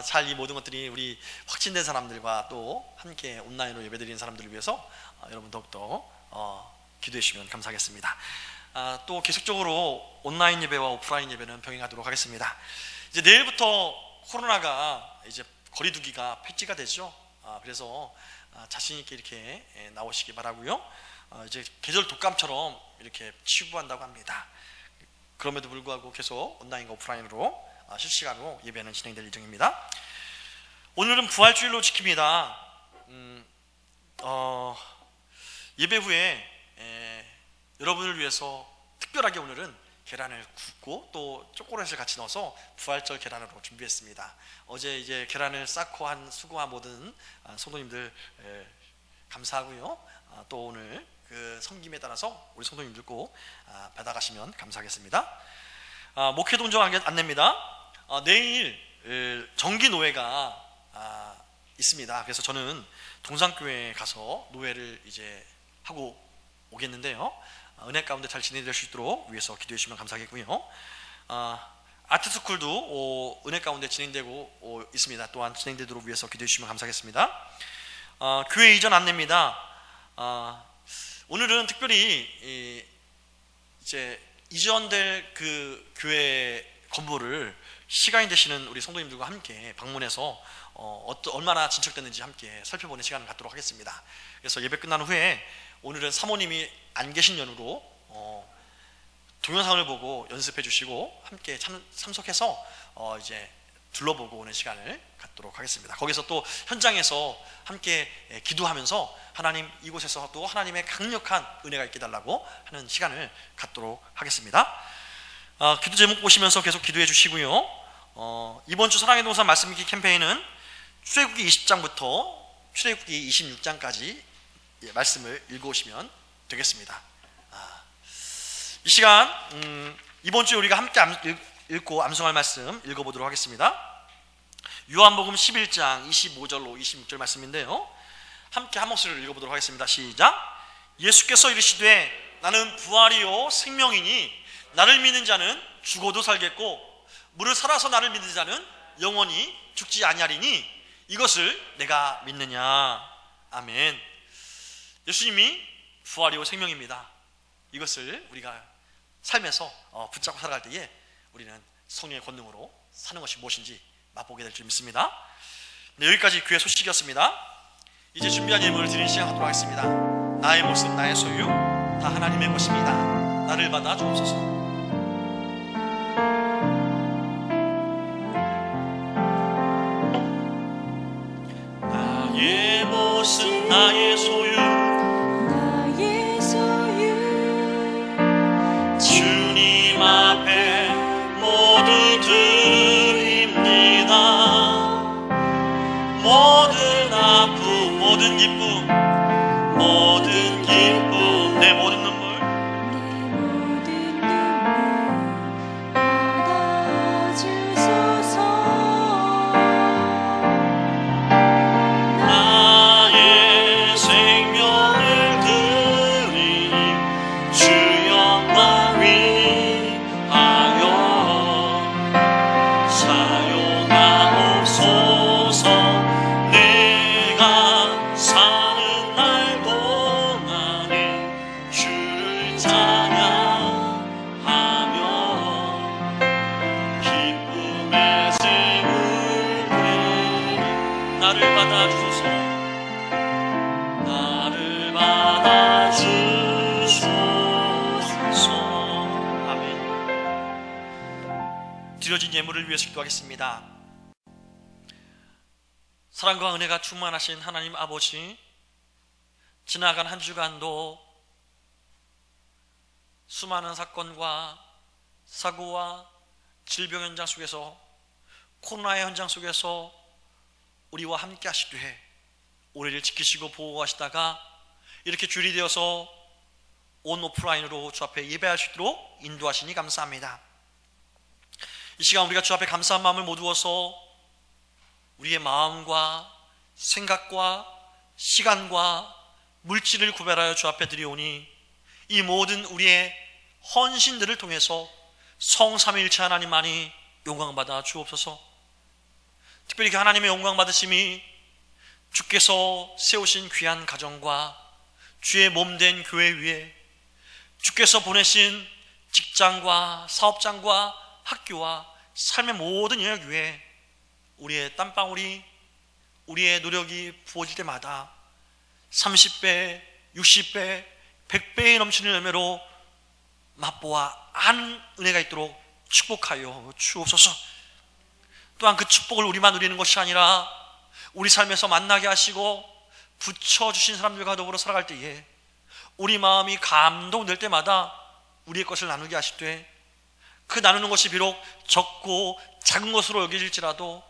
잘 이 모든 것들이 우리 확진된 사람들과 또 함께 온라인으로 예배드리는 사람들을 위해서 여러분 더욱더 기도해 주시면 감사하겠습니다. 또 계속적으로 온라인 예배와 오프라인 예배는 병행하도록 하겠습니다. 이제 내일부터 코로나가 이제 거리두기가 폐지가 되죠. 그래서 자신 있게 이렇게 나오시기 바라고요. 이제 계절 독감처럼 이렇게 치부한다고 합니다. 그럼에도 불구하고 계속 온라인과 오프라인으로 실시간으로 예배는 진행될 예정입니다. 오늘은 부활주일로 지킵니다. 예배 후에 여러분을 위해서 특별하게 오늘은 계란을 굽고 또 초콜릿을 같이 넣어서 부활절 계란으로 준비했습니다. 어제 이제 계란을 쌓고 수고한 모든 성도님들 감사하고요. 또 오늘 그 섬김에 따라서 우리 성도님들 꼭 받아가시면 감사하겠습니다. 목회 동정 안내입니다. 내일 정기노회가 있습니다. 그래서 저는 동산교회에 가서 노회를 이제 하고 오겠는데요. 은혜 가운데 잘 진행될 수 있도록 위해서 기도해 주시면 감사하겠고요. 아트스쿨도 은혜 가운데 진행되고 있습니다. 또한 진행되도록 위해서 기도해 주시면 감사하겠습니다. 교회 이전 안내입니다. 오늘은 특별히 이제 이전될 그 교회 건물을 시간이 되시는 우리 성도님들과 함께 방문해서 얼마나 진척됐는지 함께 살펴보는 시간을 갖도록 하겠습니다. 그래서 예배 끝난 후에 오늘은 사모님이 안 계신 연후로 동영상을 보고 연습해 주시고 함께 참석해서 이제 둘러보고 오는 시간을 갖도록 하겠습니다. 거기서 또 현장에서 함께 기도하면서 하나님 이곳에서 또 하나님의 강력한 은혜가 있게 달라고 하는 시간을 갖도록 하겠습니다. 기도 제목 보시면서 계속 기도해 주시고요. 이번 주 사랑의 동산 말씀 읽기 캠페인은 출애굽기 20장부터 출애굽기 26장까지 말씀을 읽어오시면 되겠습니다. 이 시간 이번 주에 우리가 함께 읽고 암송할 말씀 읽어보도록 하겠습니다. 요한복음 11장 25절로 26절 말씀인데요. 함께 한 목소리로 읽어보도록 하겠습니다. 시작. 예수께서 이르시되 나는 부활이요 생명이니 나를 믿는 자는 죽어도 살겠고 무릇 살아서 나를 믿는 자는 영원히 죽지 아니하리니 이것을 내가 믿느냐. 아멘. 예수님이 부활이요 생명입니다. 이것을 우리가 삶에서 붙잡고 살아갈 때에 우리는 성령의 권능으로 사는 것이 무엇인지 맛보게 될 줄 믿습니다. 네, 여기까지 교회 소식이었습니다. 이제 준비한 예물을 드리는 시간 갖도록 하겠습니다. 나의 모습 나의 소유 다 하나님의 것입니다. 나를 받아 주옵소서. 나의 모습 나의 소유 나의 소유 주님 앞에 모두 드립니다. 모든 아픔 모든 기쁨 모든 기쁨 내 모든 눈물 내 모든 눈물 받아주소서. 나의 생명을 드리니 주 영광 위하여 사용하옵소서. 내가 사는 날 동안에 주를 찬양하며 기쁨의 샘을 드리니 나를 받아주소서. 나를 받아주소서. 아멘. 드려진 예물을 위해서 기도하겠습니다. 사랑과 은혜가 충만하신 하나님 아버지, 지나간 한 주간도 수많은 사건과 사고와 질병 현장 속에서 코로나의 현장 속에서 우리와 함께 하시되 우리를 지키시고 보호하시다가 이렇게 주일이 되어서 온 오프라인으로 주 앞에 예배할 수 있도록 인도하시니 감사합니다. 이 시간 우리가 주 앞에 감사한 마음을 모두어서 우리의 마음과 생각과 시간과 물질을 구별하여 주 앞에 드리오니 이 모든 우리의 헌신들을 통해서 성삼위일체 하나님만이 영광받아 주옵소서. 특별히 그 하나님의 영광 받으심이 주께서 세우신 귀한 가정과 주의 몸된 교회 위에 주께서 보내신 직장과 사업장과 학교와 삶의 모든 영역 위에 우리의 땀방울이 우리의 노력이 부어질 때마다 30배, 60배, 100배의 넘치는 열매로 맛보아 아는 은혜가 있도록 축복하여 주옵소서. 또한 그 축복을 우리만 누리는 것이 아니라 우리 삶에서 만나게 하시고 붙여주신 사람들과 더불어 살아갈 때에 우리 마음이 감동될 때마다 우리의 것을 나누게 하시되 그 나누는 것이 비록 적고 작은 것으로 여겨질지라도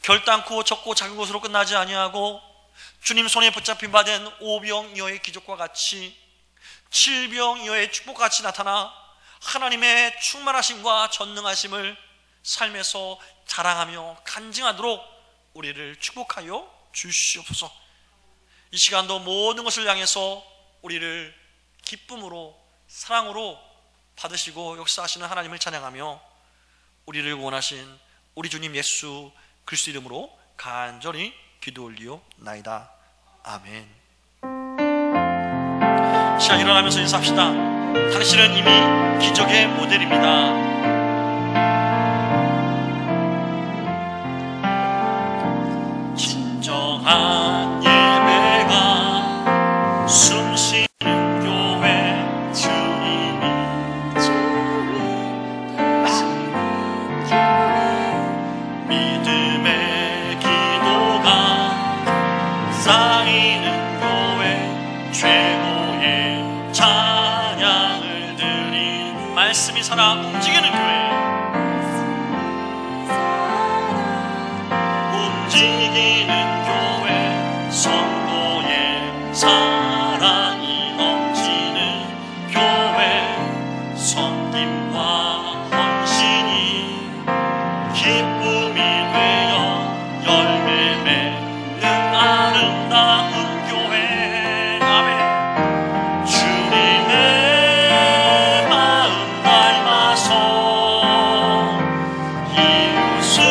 결단코 적고 작은 것으로 끝나지 아니하고 주님 손에 붙잡힌 바 된 오병이어의 기적과 같이 칠병이어의 축복과 같이 나타나 하나님의 충만하심과 전능하심을 삶에서 자랑하며 간증하도록 우리를 축복하여 주시옵소서. 이 시간도 모든 것을 향해서 우리를 기쁨으로 사랑으로 받으시고 역사하시는 하나님을 찬양하며 우리를 원하신 우리 주님 예수 그리스도 이름으로 간절히 기도 올리옵나이다. 아멘. 시간 일어나면서 인사합시다. 당신은 이미 기적의 모델입니다. 진정한 예배가 숨쉬는 교회 주님이 되시는 교회 믿음의 기도가 쌓이는 교회 최고의 찬양을 드린 말씀이 살아 움직이는 교회 움직이는 교회 성도의 사랑이 넘치는 교회 섬김과 헌신이 기쁨이 되어 열매 맺는 아름다운 교회 가서 이웃을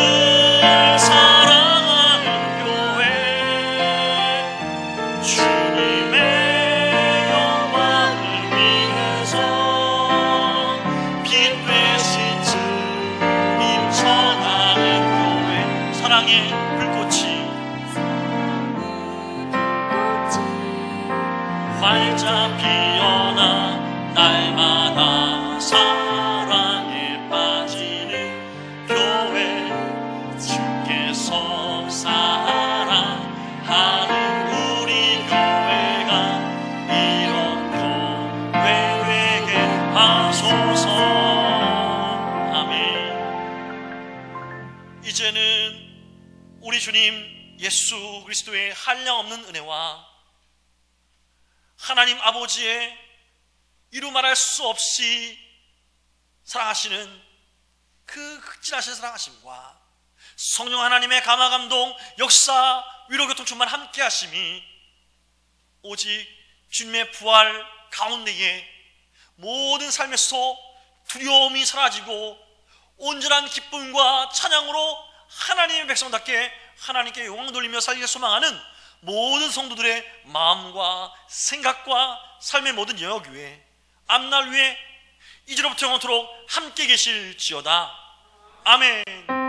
사랑하는 교회, 주님의 영광을 위해서 빛 되신 주님 전하는 교회, 사랑의 불꽃이 활짝 피어나 날마다 사랑에 빠지는 교회, 주께서 사랑하는 우리 교회가 이런 교회 되게 하소서. 아멘. 이제는 우리 주님 예수 그리스도의 한량없는 은혜와 하나님 아버지의 이루 말할 수 없이 사랑하시는 그 극진하신 사랑하심과 성령 하나님의 감화 감동 역사 위로 교통 충만 함께 하심이 오직 주님의 부활 가운데에 모든 삶에서 두려움이 사라지고 온전한 기쁨과 찬양으로 하나님의 백성답게 하나님께 영광 돌리며 살기를 소망하는 모든 성도들의 마음과 생각과 삶의 모든 영역 위에 앞날 위에 이제로부터 영원토록 함께 계실지어다. 아멘.